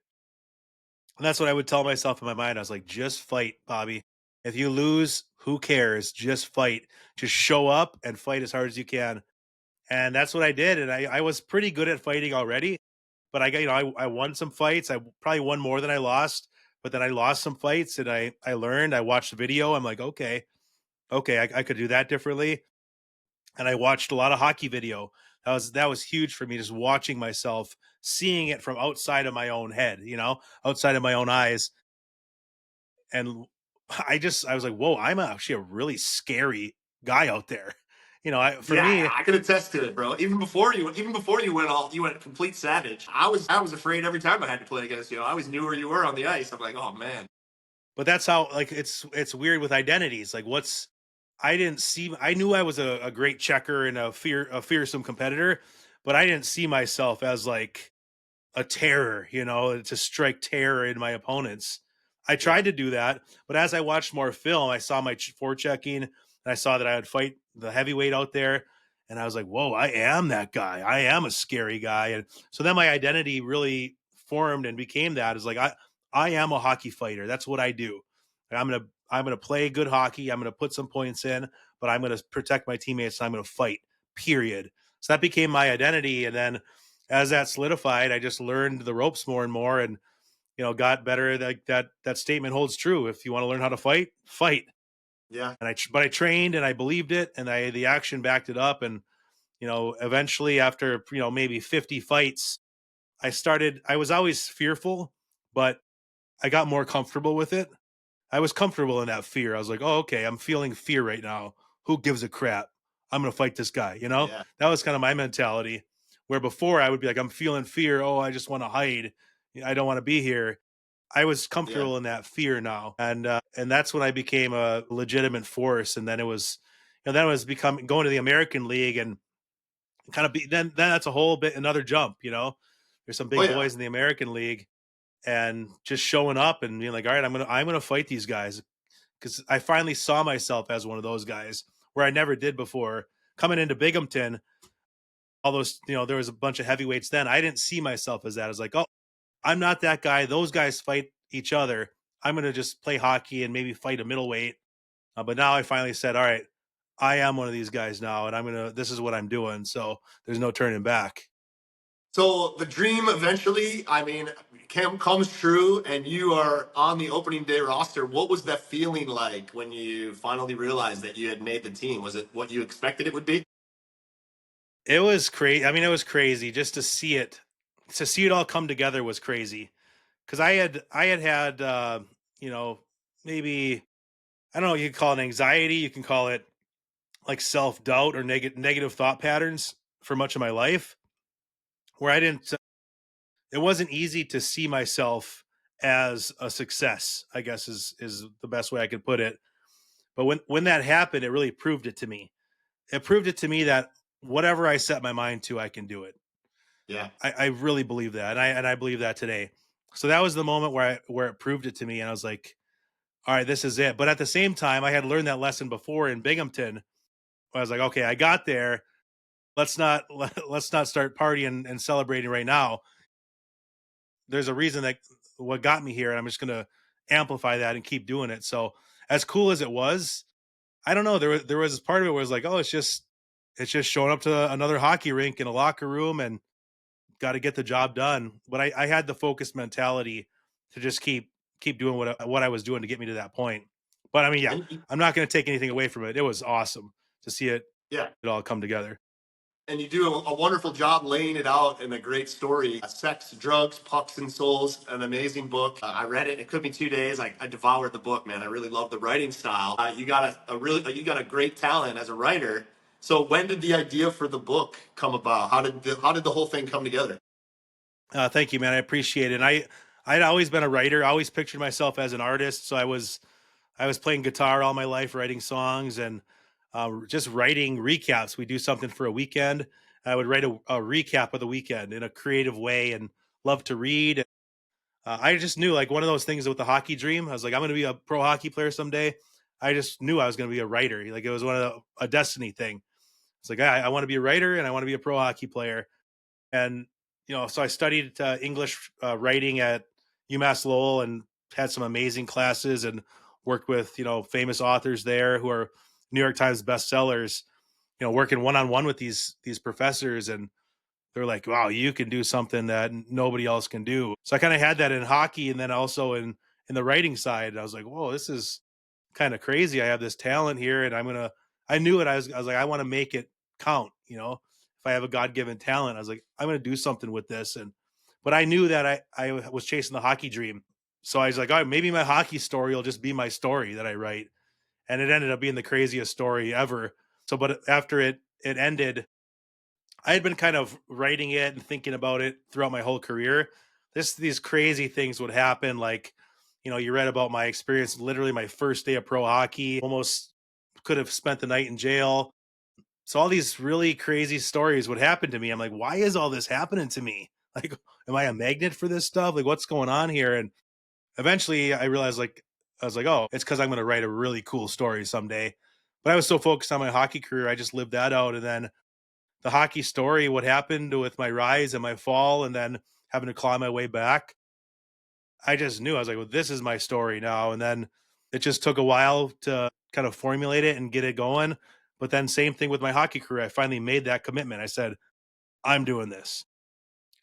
S2: And that's what I would tell myself in my mind. I was like, just fight, Bobby. If you lose, who cares? Just fight. Just show up and fight as hard as you can. And that's what I did. And I was pretty good at fighting already, but I won some fights. I probably won more than I lost, but then I lost some fights and I learned. I watched the video. I'm like, okay, I could do that differently. And I watched a lot of hockey video. That was huge for me, just watching myself, seeing it from outside of my own head, outside of my own eyes. And I was like, whoa, I'm actually a really scary guy out there. For
S1: Yeah,
S2: me,
S1: I could attest to it, bro. Even before you went complete savage. I was afraid every time I had to play against you. I always knew where you were on the ice. I'm like, oh man.
S2: but that's how, like, it's weird with identities. Like, I knew I was a great checker and a fearsome competitor, but I didn't see myself as like a terror, to strike terror in my opponents. I
S1: Yeah,
S2: tried to do that, but as I watched more film, I saw my forechecking and I saw that I would fight the heavyweight out there. And I was like, whoa, I am that guy. I am a scary guy. And so then my identity really formed and became that is like, I am a hockey fighter. That's what I do. I'm gonna play good hockey. I'm gonna put some points in, but I'm gonna protect my teammates and I'm gonna fight. Period. So that became my identity. And then as that solidified, I just learned the ropes more and more, and got better. Like that statement holds true. If you want to learn how to fight, fight.
S1: yeah,
S2: But I trained and I believed it, and the action backed it up. And eventually, after maybe 50 fights, I was always fearful, but I got more comfortable with it. I was comfortable in that fear. I was like, oh, okay, I'm feeling fear right now. Who gives a crap? I'm gonna fight this guy.
S1: yeah,
S2: That was kind of my mentality. Where before I would be like, I'm feeling fear. Oh, I just want to hide. I don't want to be here. I was
S1: yeah.
S2: comfortable in that fear now, and that's when I became a legitimate force. And then it was becoming going to the American League and kind of then that's a whole bit another jump. There's some
S1: Oh
S2: big
S1: yeah,
S2: boys in the American League, and just showing up and being like, all right, I'm gonna fight these guys because I finally saw myself as one of those guys where I never did before. Coming into Binghamton, all those, there was a bunch of heavyweights then. I didn't see myself as that. I was like, oh, I'm not that guy. Those guys fight each other. I'm going to just play hockey and maybe fight a middleweight. But now I finally said, all right, I am one of these guys now, and this is what I'm doing. So there's no turning back.
S1: so the dream eventually, I mean, comes true, and you are on the opening day roster. What was that feeling like when you finally realized that you had made the team? Was it what you expected it would be?
S2: It was crazy. I mean, it was crazy just to see it all come together was crazy. Cause you know, maybe, I don't know, you can call it anxiety. You can call it like self doubt or negative thought patterns for much of my life where it wasn't easy to see myself as a success, I guess is the best way I could put it. But when that happened, it really proved it to me. It proved it to me that whatever I set my mind to, I can do it.
S1: Yeah,
S2: I really believe that. And I believe that today. So that was the moment where it proved it to me, and I was like, all right, this is it. But at the same time, I had learned that lesson before in Binghamton. I was like, okay, I got there. Let's not start partying and celebrating right now. There's a reason that what got me here, and I'm just gonna amplify that and keep doing it. So as cool as it was, I don't know. There was this part of it where it was like, oh, it's just showing up to another hockey rink in a locker room and got to get the job done. But I had the focused mentality to just keep doing what I was doing to get me to that point. But I mean, yeah,
S1: And
S2: I'm not going to take anything away from it. It was awesome to see
S1: yeah,
S2: it all come together.
S1: and you do a wonderful job laying it out in a great story. Sex, Drugs, Pucks and Souls, an amazing book. I read it. It took me 2 days. I devoured the book, man. I really love the writing style. You got you got a great talent as a writer. So when did the idea for the book come about? How did the whole thing come together?
S2: Thank you, man. I appreciate it. And I'd always been a writer. I always pictured myself as an artist. So I was playing guitar all my life, writing songs and just writing recaps. We do something for a weekend. I would write a recap of the weekend in a creative way and love to read. I just knew, like, one of those things with the hockey dream. I was like, I'm going to be a pro hockey player someday. I just knew I was going to be a writer. Like, it was a destiny thing. It's like, I want to be a writer and I want to be a pro hockey player. And, so I studied English writing at UMass Lowell and had some amazing classes and worked with, famous authors there who are New York Times bestsellers, working one-on-one with these professors. And they're like, wow, you can do something that nobody else can do. So I kind of had that in hockey and then also in the writing side. And I was like, whoa, this is kind of crazy. I have this talent here and I knew it. I was like, I want to make it count. If I have a God given talent, I was like, I'm going to do something with this. But I knew that I was chasing the hockey dream. So I was like, all right, maybe my hockey story will just be my story that I write. And it ended up being the craziest story ever. So, but after it ended, I had been kind of writing it and thinking about it throughout my whole career. These crazy things would happen. Like, you read about my experience, literally my first day of pro hockey, almost could have spent the night in jail. So all these really crazy stories would happen to me. I'm like, why is all this happening to me? Like, am I a magnet for this stuff? Like, what's going on here? And eventually I realized, like, I was like, oh, it's because I'm going to write a really cool story someday. But I was so focused on my hockey career, I just lived that out. And then the hockey story, what happened with my rise and my fall, and then having to claw my way back. I just knew, I was like, well, this is my story now. And then it just took a while to kind of formulate it and get it going. But then, same thing with my hockey career. I finally made that commitment. I said, I'm doing this.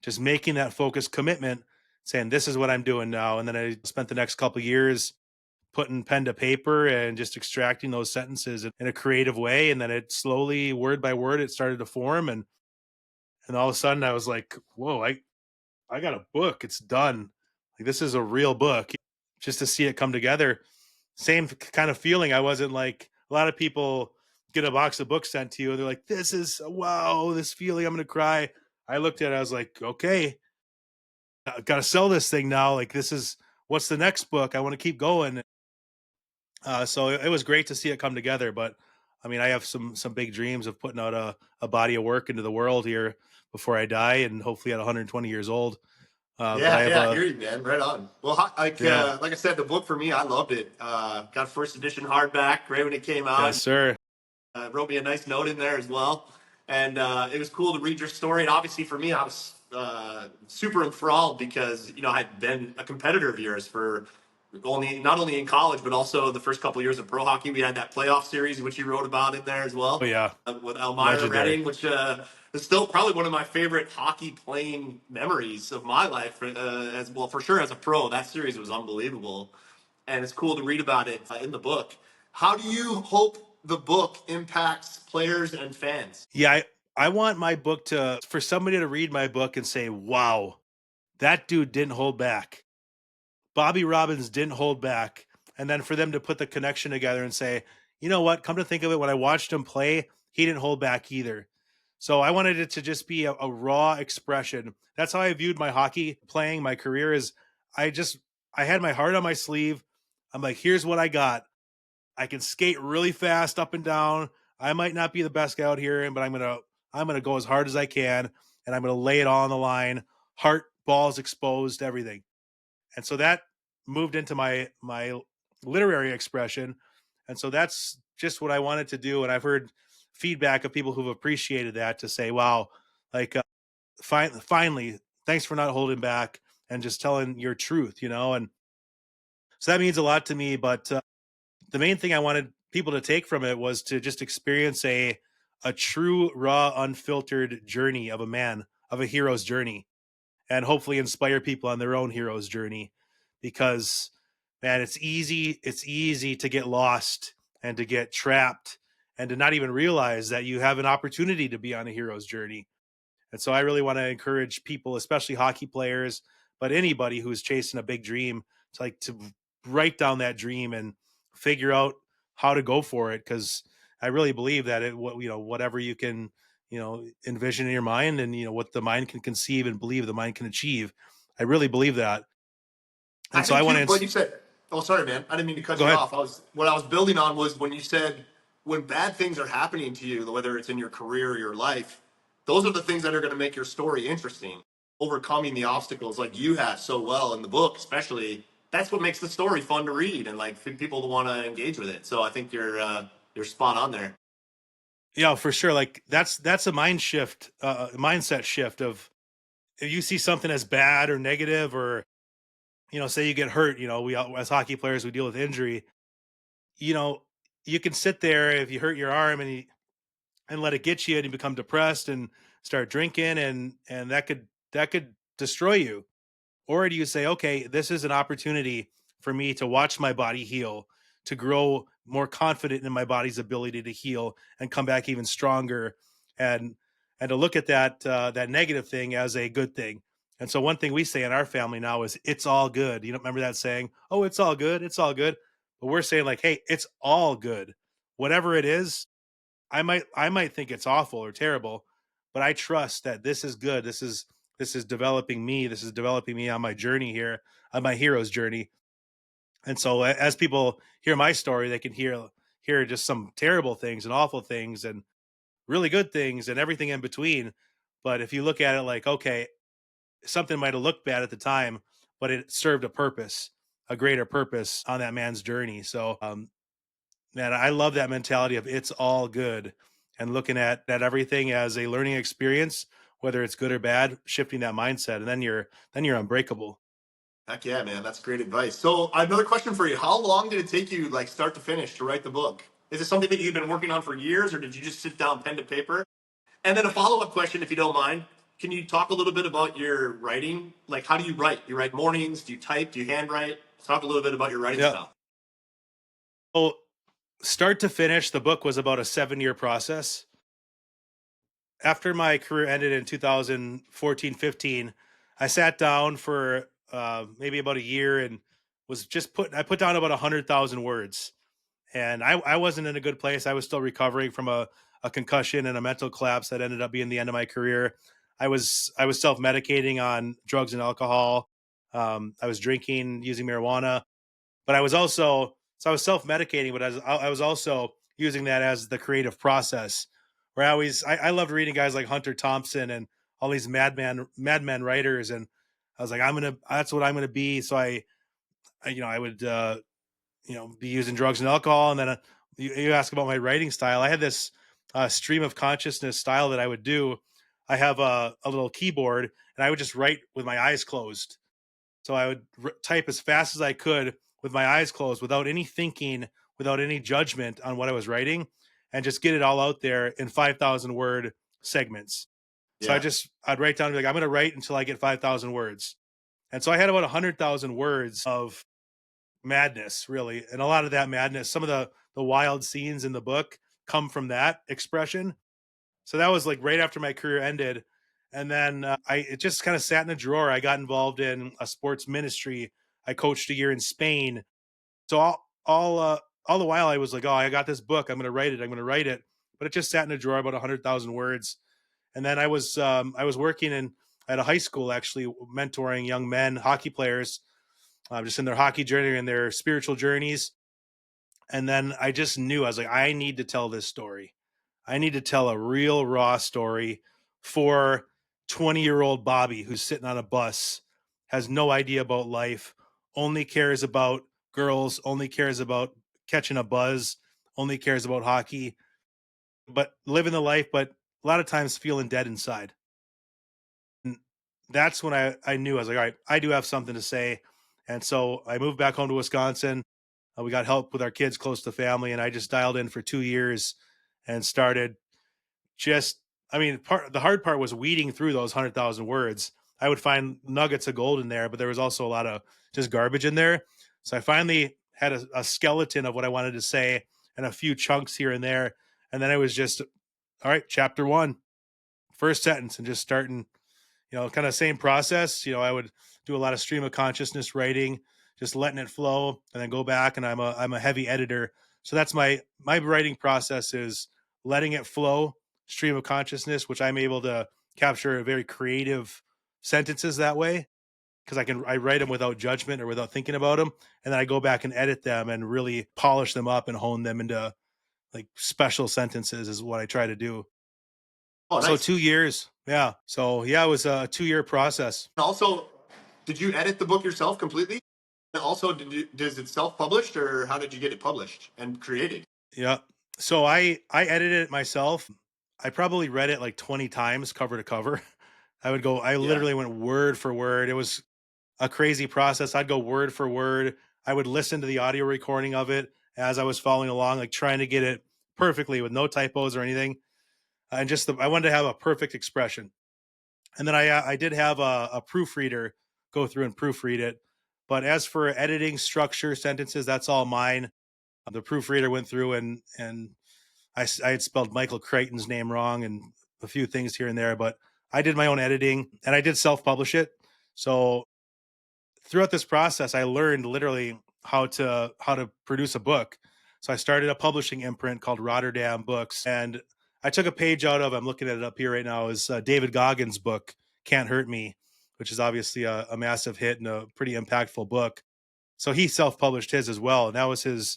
S2: Just making that focused commitment, saying, this is what I'm doing now. And then I spent the next couple of years putting pen to paper and just extracting those sentences in a creative way. And then it slowly, word by word, it started to form. And all of a sudden I was like, whoa, I got a book. It's done. Like, this is a real book. Just to see it come together. Same kind of feeling. I wasn't like, a lot of people get a box of books sent to you and they're like, this is, wow, this feeling, I'm going to cry. I looked at it, I was like, okay, I got to sell this thing now. Like, this is, what's the next book? I want to keep going. So it was great to see it come together. But I mean, I have some big dreams of putting out a body of work into the world here before I die, and hopefully at 120 years old. But I
S1: Yeah,
S2: have
S1: yeah, I
S2: a
S1: hear you, man. Right on. Well,
S2: yeah,
S1: like I said, the book for me, I loved it. Got first edition hardback right when it came
S2: yes,
S1: out.
S2: sir.
S1: Wrote me a nice note in there as well, and it was cool to read your story. And obviously, for me, I was super enthralled because I'd been a competitor of yours for only not only in college but also the first couple of years of pro hockey. We had that playoff series which you wrote about in there as
S2: Oh
S1: well
S2: yeah,
S1: with Elmira
S2: legendary.
S1: Redding, which is still probably one of my favorite hockey playing memories of my life. As well, for sure as a pro, that series was unbelievable, and it's cool to read about it in the book. How do you hope the book impacts players and fans?
S2: Yeah, I want my book to for somebody to read my book and say, wow, that dude didn't hold back. Bobby Robbins didn't hold back. And then for them to put the connection together and say, you know what, come to think of it, when I watched him play, he didn't hold back either. So I wanted it to just be a raw expression. That's how I viewed my hockey playing, my career is I just, I had my heart on my sleeve. I'm like, here's what I got. I can skate really fast up and down. I might not be the best guy out here, but I'm gonna go as hard as I can, and I'm gonna lay it all on the line. Heart, balls exposed, everything. And so that moved into my literary expression. And so that's just what I wanted to do. And I've heard feedback of people who've appreciated that, to say, wow, like finally, thanks for not holding back and just telling your truth, and so that means a lot to me. But the main thing I wanted people to take from it was to just experience a true, raw, unfiltered journey of a man, of a hero's journey, and hopefully inspire people on their own hero's journey. Because, man, it's easy to get lost and to get trapped and to not even realize that you have an opportunity to be on a hero's journey. And so I really want to encourage people, especially hockey players, but anybody who's chasing a big dream, to write down that dream and figure out how to go for it. Because I really believe that whatever you can, envision in your mind, and what the mind can conceive and believe the mind can achieve. I really believe that.
S1: I
S2: And so I
S1: think
S2: want
S1: too,
S2: to
S1: what you said. Oh, sorry, man. I didn't mean to cut
S2: go
S1: you
S2: ahead.
S1: off. What I was building on was when you said when bad things are happening to you, whether it's in your career or your life, those are the things that are going to make your story interesting. Overcoming the obstacles like you have so well in the book, especially, that's what makes the story fun to read and like for people to want to engage with it. So I think you're spot on there.
S2: Yeah, for sure. Like that's a mindset shift of, if you see something as bad or negative, or say you get hurt, as hockey players, we deal with injury. You know, you can sit there if you hurt your arm and let it get you, and you become depressed and start drinking, and that could destroy you. Or do you say, okay, this is an opportunity for me to watch my body heal, to grow more confident in my body's ability to heal and come back even stronger, and and to look at that negative thing as a good thing. And so one thing we say in our family now is, it's all good. You don't remember that saying? Oh, it's all good. It's all good. But we're saying, like, hey, it's all good. Whatever it is, I might think it's awful or terrible, but I trust that this is good. This is developing me. This is developing me on my journey here, on my hero's journey. And so as people hear my story, they can hear just some terrible things and awful things and really good things and everything in between. But if you look at it like, okay, something might have looked bad at the time, but it served a purpose, a greater purpose on that man's journey. So man, I love that mentality of it's all good, and looking at everything as a learning experience, whether it's good or bad, shifting that mindset, and then you're unbreakable.
S1: Heck yeah, man. That's great advice. So another question for you. How long did it take you, like start to finish, to write the book? Is it something that you've been working on for years, or did you just sit down pen to paper? And then a follow-up question, if you don't mind. Can you talk a little bit about your writing? Like, how do you write? You write mornings? Do you type? Do you handwrite? Talk a little bit about your writing
S2: Yeah.
S1: style.
S2: So start to finish, the book was about a 7-year process. After my career ended in 2014-15, I sat down for maybe about a year and I put down about 100,000 words. And I wasn't in a good place. I was still recovering from a concussion and a mental collapse that ended up being the end of my career. I was self-medicating on drugs and alcohol. I was drinking, using marijuana, but I was self-medicating, but I was also using that as the creative process. Where I loved reading guys like Hunter Thompson and all these madman writers, and I was like, that's what I'm gonna be. So I would be using drugs and alcohol. And then you ask about my writing style. I had this stream of consciousness style that I would do. I have a little keyboard, and I would just write with my eyes closed. So I would type as fast as I could with my eyes closed, without any thinking, without any judgment on what I was writing, and just get it all out there in 5,000 word segments. So
S1: Yeah.
S2: I'd write down, like, I'm going to write until I get 5,000 words. And so I had about 100,000 words of madness, really. And a lot of that madness, some of the wild scenes in the book come from that expression. So that was like right after my career ended. And then I it just kind of sat in a drawer. I got involved in a sports ministry. I coached a year in Spain. So all the while I was like, oh, I got this book. I'm going to write it. I'm going to write it. But it just sat in a drawer, about 100,000 words. And then I was working at a high school, actually mentoring young men, hockey players, just in their hockey journey and their spiritual journeys. And then I just knew, I was like, I need to tell this story. I need to tell a real raw story for 20-year-old Bobby, who's sitting on a bus, has no idea about life, only cares about girls, only cares about catching a buzz, only cares about hockey, but living the life, but a lot of times feeling dead inside. And that's when I knew I was like, all right, I do have something to say. And so I moved back home to Wisconsin. We got help with our kids close to family, and I just dialed in for 2 years and started just, I mean, the hard part was weeding through those 100,000 words. I would find nuggets of gold in there, but there was also a lot of just garbage in there. So I finally had a skeleton of what I wanted to say and a few chunks here and there. And then I was just, all right, chapter one, first sentence, and just starting, kind of same process. I would do a lot of stream of consciousness writing, just letting it flow, and then go back. And I'm a heavy editor, so that's my writing process is letting it flow, stream of consciousness, which I'm able to capture very creative sentences that way because I write them without judgment or without thinking about them, and then I go back and edit them and really polish them up and hone them into like special sentences is what I try to do.
S1: Oh,
S2: So
S1: nice.
S2: 2 years. Yeah. So yeah, it was a 2 year process.
S1: Also, did you edit the book yourself completely? And also, does it self-published, or how did you get it published and created?
S2: Yeah. So I edited it myself. I probably read it like 20 times cover to cover. I
S1: Yeah.
S2: literally went word for word. It was a crazy process. I'd go word for word. I would listen to the audio recording of it as I was following along, like trying to get it perfectly with no typos or anything. And just I wanted to have a perfect expression. And then I did have a proofreader go through and proofread it. But as for editing, structure, sentences, that's all mine. The proofreader went through and I had spelled Michael Crichton's name wrong and a few things here and there, but I did my own editing and I did self publish it. So throughout this process, I learned literally how to produce a book. So I started a publishing imprint called Rotterdam Books, and I took a page out of. I'm looking at it up here right now. Is David Goggins' book "Can't Hurt Me," which is obviously a massive hit and a pretty impactful book. So he self-published his as well, and that was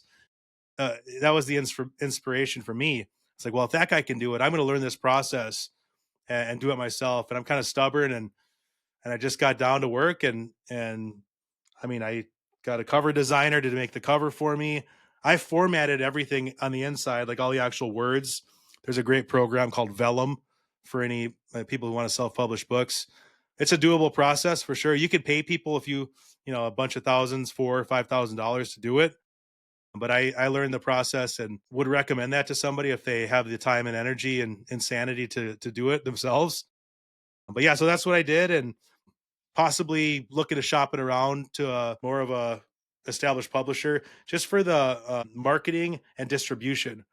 S2: the inspiration for me. It's like, well, if that guy can do it, I'm going to learn this process and do it myself. And I'm kind of stubborn, and I just got down to work and I mean, I got a cover designer to make the cover for me. I formatted everything on the inside, like all the actual words. There's a great program called Vellum for any people who want to self-publish books. It's a doable process for sure. You could pay people if a bunch of thousands, $4,000 or $5,000 to do it. But I learned the process and would recommend that to somebody if they have the time and energy and insanity to do it themselves. But yeah, so that's what I did, and possibly looking to shop it around to a more of a established publisher just for the marketing and distribution.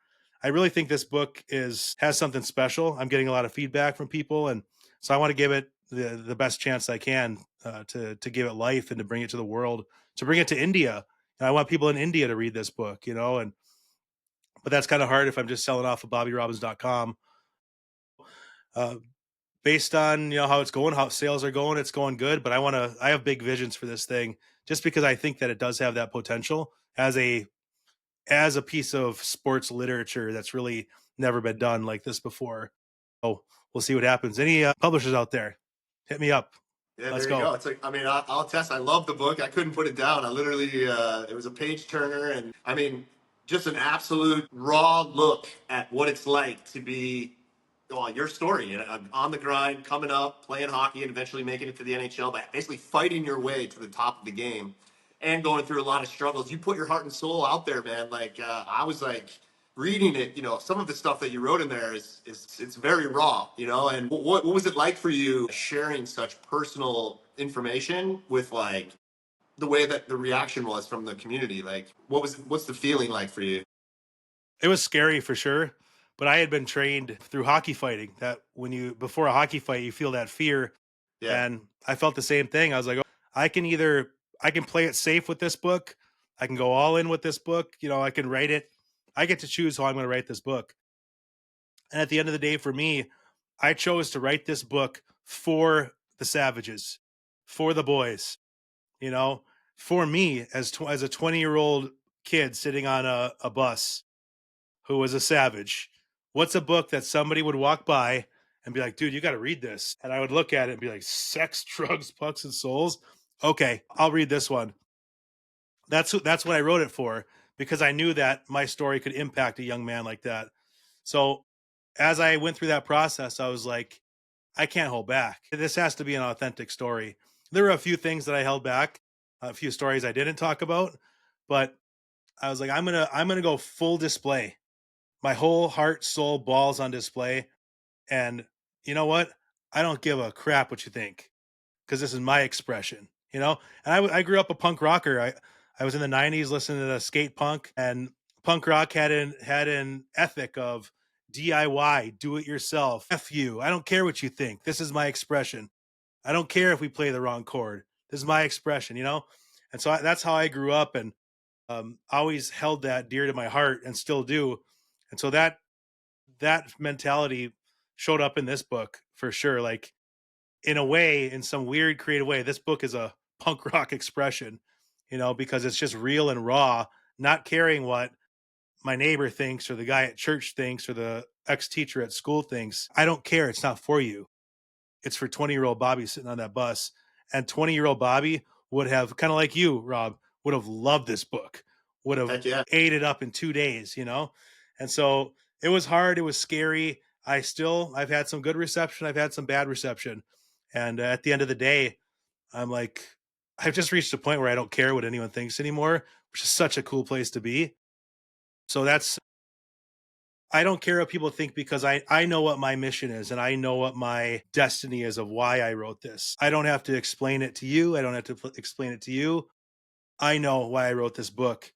S2: I really think this book is has something special. I'm getting a lot of feedback from people, and so I want to give it the best chance I can to give it life and to bring it to the world, to bring it to India. And I want people in India to read this book, and but that's kind of hard if I'm just selling off of BobbyRobbins.com. Uh, Based on how it's going, how sales are going, it's going good. But I have big visions for this thing, just because I think that it does have that potential as a piece of sports literature that's really never been done like this before. Oh, we'll see what happens. Any publishers out there, hit me up.
S1: Yeah,
S2: Let's
S1: there you
S2: go.
S1: go. It's like, I mean, I'll attest. I love the book. I couldn't put it down. I literally, it was a page turner, and I mean, just an absolute raw look at what it's like to be, well, your story, on the grind, coming up, playing hockey, and eventually making it to the NHL, but basically fighting your way to the top of the game, and going through a lot of struggles. You put your heart and soul out there, man. Like I was like reading it, some of the stuff that you wrote in there is it's very raw, and what was it like for you sharing such personal information with like the way that the reaction was from the community? Like what's the feeling like for you?
S2: It was scary for sure, but I had been trained through hockey fighting that when you before a hockey fight you feel that fear,
S1: Yeah.
S2: and I felt the same thing. I was like, oh, I can play it safe with this book, I can go all in with this book. I can write it. I get to choose how I'm going to write this book. And at the end of the day, for me, I chose to write this book for the savages, for the boys. You know, for me as a 20-year-old kid sitting on a bus who was a savage, what's a book that somebody would walk by and be like, dude, you got to read this? And I would look at it and be like, sex, drugs, pucks, and souls. Okay, I'll read this one. That's what I wrote it for, because I knew that my story could impact a young man like that. So as I went through that process, I was like, I can't hold back. This has to be an authentic story. There were a few things that I held back, a few stories I didn't talk about, but I was like, I'm gonna go full display. My whole heart, soul, balls on display. And you know what? I don't give a crap what you think, because this is my expression, you know? And I grew up a punk rocker. I was in the 90s listening to the skate punk, and punk rock had an ethic of DIY, do it yourself. F you. I don't care what you think. This is my expression. I don't care if we play the wrong chord. This is my expression, you know? And so that's how I grew up, and always held that dear to my heart and still do. And so that mentality showed up in this book for sure. Like, in a way, in some weird creative way, this book is a punk rock expression, because it's just real and raw, not caring what my neighbor thinks or the guy at church thinks or the ex-teacher at school thinks. I don't care. It's not for you. It's for 20-year-old Bobby sitting on that bus. And 20-year-old Bobby would have, kind of like you, Rob, would have loved this book, would have
S1: Heck yeah.
S2: ate it up in 2 days. And so it was hard. It was scary. I've had some good reception. I've had some bad reception. And at the end of the day, I'm like, I've just reached a point where I don't care what anyone thinks anymore, which is such a cool place to be. So I don't care what people think, because I know what my mission is, and I know what my destiny is of why I wrote this. I don't have to explain it to you. I don't have to explain it to you. I know why I wrote this book,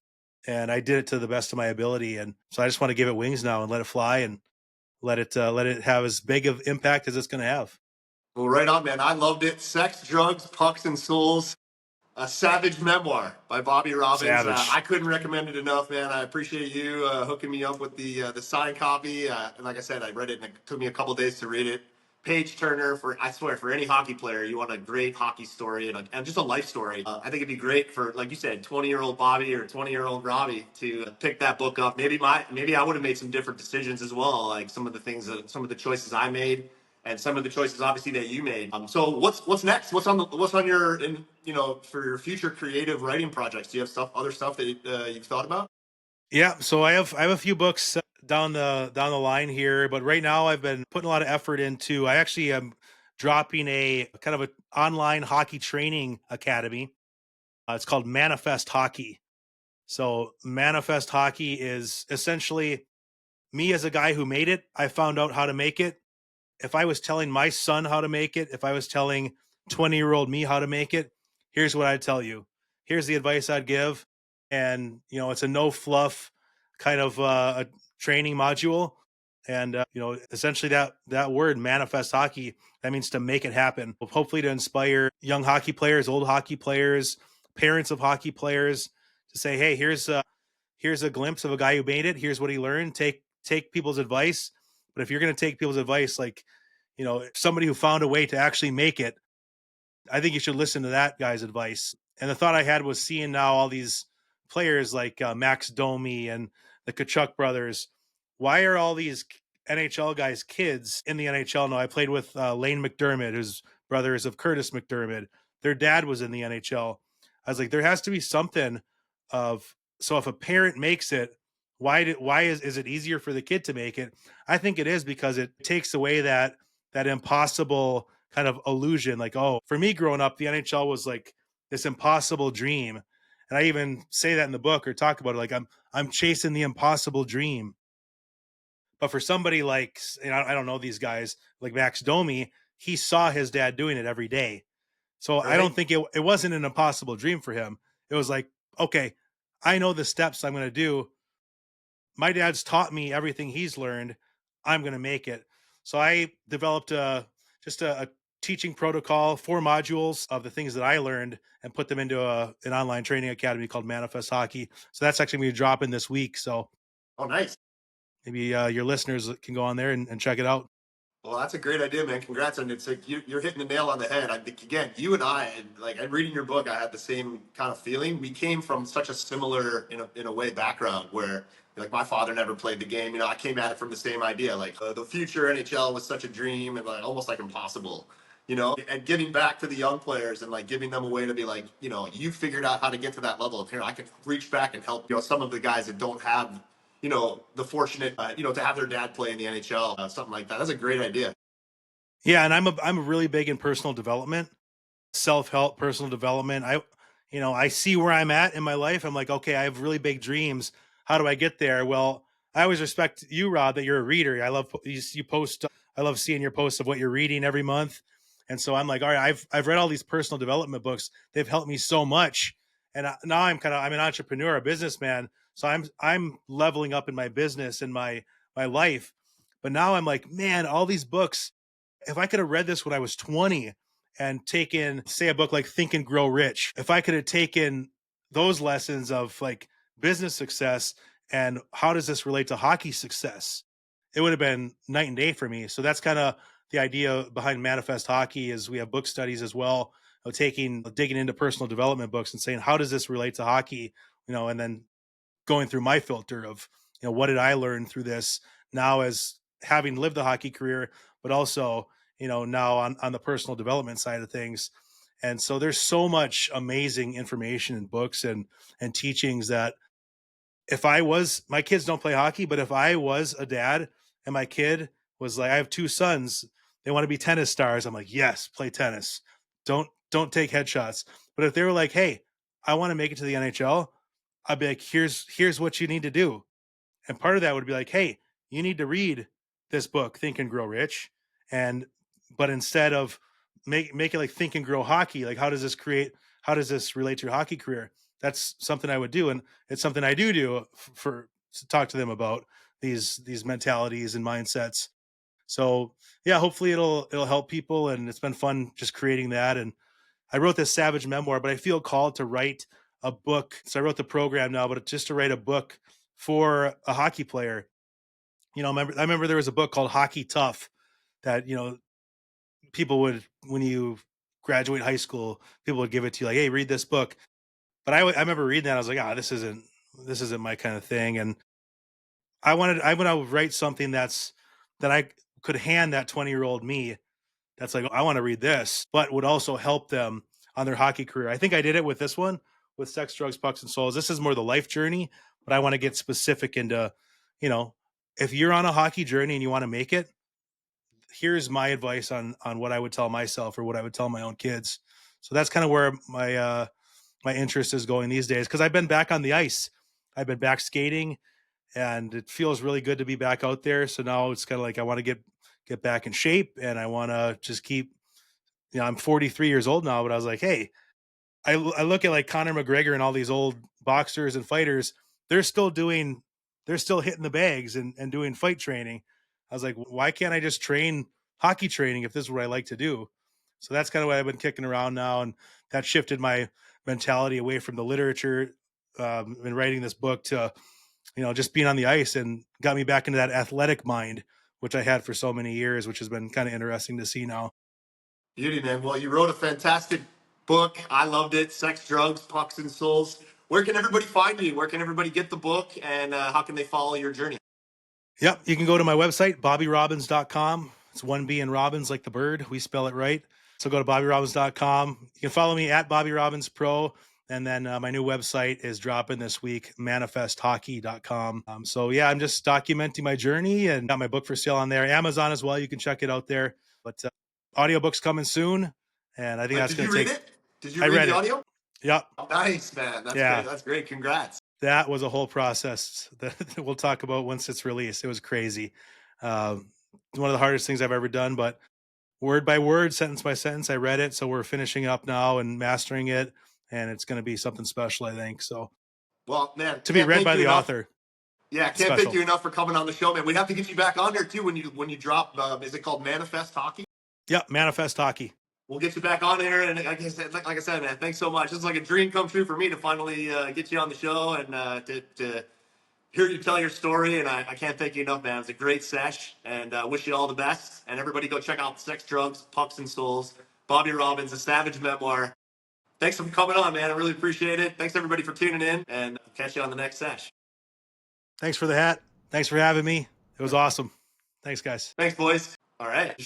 S2: and I did it to the best of my ability. And so I just want to give it wings now and let it fly, and let it have as big of impact as it's going to have.
S1: Well, right on, man. I loved it. Sex, Drugs, Pucks, and Souls. A Savage Memoir by Bobby Robbins. I
S2: Savage.
S1: couldn't recommend it enough, man. I appreciate you hooking me up with the signed copy. And like I said, I read it, and it took me a couple days to read it. Page turner for, I swear, for any hockey player. You want a great hockey story and just a life story. I think it'd be great for, like you said, 20-year-old Bobby or 20-year-old Robbie to pick that book up. Maybe I would have made some different decisions as well, like some of the things, some of the choices I made, and some of the choices obviously that you made. So what's next? What's on your for your future creative writing projects? Do you have other stuff that you've thought about?
S2: Yeah, so I have a few books down the line here, but right now I've been putting a lot of effort into. I actually am dropping a kind of a online hockey training academy. It's called Manifest Hockey. So Manifest Hockey is essentially me as a guy who made it. I found out how to make it. If I was telling my son how to make it, if I was telling 20-year-old me how to make it, here's what I'd tell you. Here's the advice I'd give. And, it's a no fluff kind of a training module. And, essentially that word, manifest hockey, that means to make it happen. Hopefully to inspire young hockey players, old hockey players, parents of hockey players to say, hey, here's a glimpse of a guy who made it. Here's what he learned. Take people's advice. But if you're going to take people's advice, like, somebody who found a way to actually make it, I think you should listen to that guy's advice. And the thought I had was seeing now all these players like Max Domi and the Kachuk brothers. Why are all these NHL guys kids in the NHL now? I played with Lane McDermott, whose brother is of Curtis McDermott. Their dad was in the NHL. I was like, there has to be something of, so if a parent makes it, why is it easier for the kid to make it? I think it is because it takes away that impossible kind of illusion. Like, oh, for me growing up, the NHL was like this impossible dream. And I even say that in the book or talk about it. Like, I'm chasing the impossible dream. But for somebody like, I don't know these guys, like Max Domi, he saw his dad doing it every day. So I
S1: Right.
S2: don't think it wasn't an impossible dream for him. It was like, okay, I know the steps I'm going to do. My dad's taught me everything he's learned. I'm going to make it. So I developed a teaching protocol, 4 modules of the things that I learned, and put them into an online training academy called Manifest Hockey. So that's actually going to be dropping this week. So
S1: Oh, nice.
S2: maybe your listeners can go on there and check it out.
S1: Well, that's a great idea, man. Congrats on it. It's like you're hitting the nail on the head. I think again, you and I, and like I'm reading your book, I had the same kind of feeling. We came from such a similar, in a way, background where like my father never played the game. I came at it from the same idea. Like the future NHL was such a dream and like almost like impossible. and giving back to the young players and like giving them a way to be like, you figured out how to get to that level. And here I can reach back and help, some of the guys that don't have, the fortunate, to have their dad play in the NHL, something like that. That's a great idea.
S2: Yeah, and I'm really big in personal development, self-help, personal development. I see where I'm at in my life. I'm like, okay, I have really big dreams. How do I get there? Well, I always respect you, Rob, that you're a reader. I love you post. I love seeing your posts of what you're reading every month. And so I'm like, all right, I've read all these personal development books. They've helped me so much. And now I'm an entrepreneur, a businessman. So I'm leveling up in my business and my life. But now I'm like, man, all these books, if I could have read this when I was 20 and taken, say, a book like Think and Grow Rich, if I could have taken those lessons of like business success and how does this relate to hockey success, it would have been night and day for me. So that's kind of the idea behind Manifest Hockey. Is we have book studies as well, of digging into personal development books and saying, how does this relate to hockey, and then going through my filter of, what did I learn through this now as having lived the hockey career, but also, now on the personal development side of things. And so there's so much amazing information in books and teachings that if I was, my kids don't play hockey, but if I was a dad and my kid was like, I have two sons, they want to be tennis stars. I'm like, yes, play tennis. Don't take headshots. But if they were like, hey, I want to make it to the NHL, I'd be like, here's what you need to do. And part of that would be like, hey, you need to read this book, Think and Grow Rich. But instead of make it like Think and Grow Hockey, like how does this relate to your hockey career? That's something I would do. And it's something I do for to talk to them about these mentalities and mindsets. So yeah, hopefully it'll help people. And it's been fun just creating that. And I wrote this Savage memoir, but I feel called to write a book. So I wrote the program now, but just to write a book for a hockey player. I remember there was a book called Hockey Tough that, people would, when you graduate high school, people would give it to you like, hey, read this book. But I remember reading that. I was like, this isn't my kind of thing. And I want to write something that I could hand that 20-year-old me. That's like, I want to read this, but would also help them on their hockey career. I think I did it with this one, with Sex, Drugs, Pucks, and Souls. This is more the life journey, but I want to get specific into, you know, if you're on a hockey journey and you want to make it, here's my advice on what I would tell myself or what I would tell my own kids. So that's kind of where my interest is going these days, because I've been back on the ice. I've been back skating, and it feels really good to be back out there. So now it's kind of like I want to get back in shape, and I want to just keep. I'm 43 years old now, but I was like, hey, I look at like Conor McGregor and all these old boxers and fighters. They're still doing, they're still hitting the bags and doing fight training. I was like, why can't I just train hockey training if this is what I like to do? So that's kind of what I've been kicking around now, and that shifted my mentality away from the literature and writing this book to, just being on the ice, and got me back into that athletic mind, which I had for so many years, which has been kind of interesting to see now.
S1: Beauty, man. Well, you wrote a fantastic book. I loved it. Sex, Drugs, Pucks, and Souls. Where can everybody find you? Where can everybody get the book? And how can they follow your journey?
S2: Yep. You can go to my website, bobbyrobbins.com. It's one B in Robbins, like the bird. We spell it right. So go to bobbyrobbins.com. You can follow me at Bobby Robbins Pro. And then my new website is dropping this week, manifesthockey.com. So yeah, I'm just documenting my journey, and got my book for sale on there. Amazon as well. You can check it out there. But audiobook's coming soon. And I think that's
S1: Did
S2: going
S1: you
S2: to
S1: read
S2: take,
S1: it? Did you
S2: I
S1: read
S2: read
S1: the
S2: it.
S1: audio?
S2: Yep.
S1: Oh, nice, man. That's
S2: Yeah.
S1: great. That's great. Congrats.
S2: That was a whole process that we'll talk about once it's released. It was crazy. One of the hardest things I've ever done, but word by word, sentence by sentence, I read it. So we're finishing up now and mastering it, and it's going to be something special, I think. So
S1: Well, man,
S2: to be
S1: can't
S2: read
S1: thank
S2: by
S1: you
S2: the
S1: enough.
S2: author,
S1: Yeah, can't thank
S2: special.
S1: you enough for coming on the show, man. We'd have to get you back on there too when you drop. Is it called Manifest Hockey?
S2: Yep, Manifest Hockey.
S1: We'll get you back on there, and like I said, man, thanks so much. This is like a dream come true for me to finally get you on the show and to hear you tell your story. And I can't thank you enough, man. It's a great sesh, and wish you all the best. And everybody go check out Sex, Drugs, Pucks, and Souls. Bobby Robbins, a Savage memoir. Thanks for coming on, man. I really appreciate it. Thanks everybody for tuning in, and I'll catch you on the next sesh.
S2: Thanks for the hat. Thanks for having me. It was awesome. Thanks, guys.
S1: Thanks, boys. All right.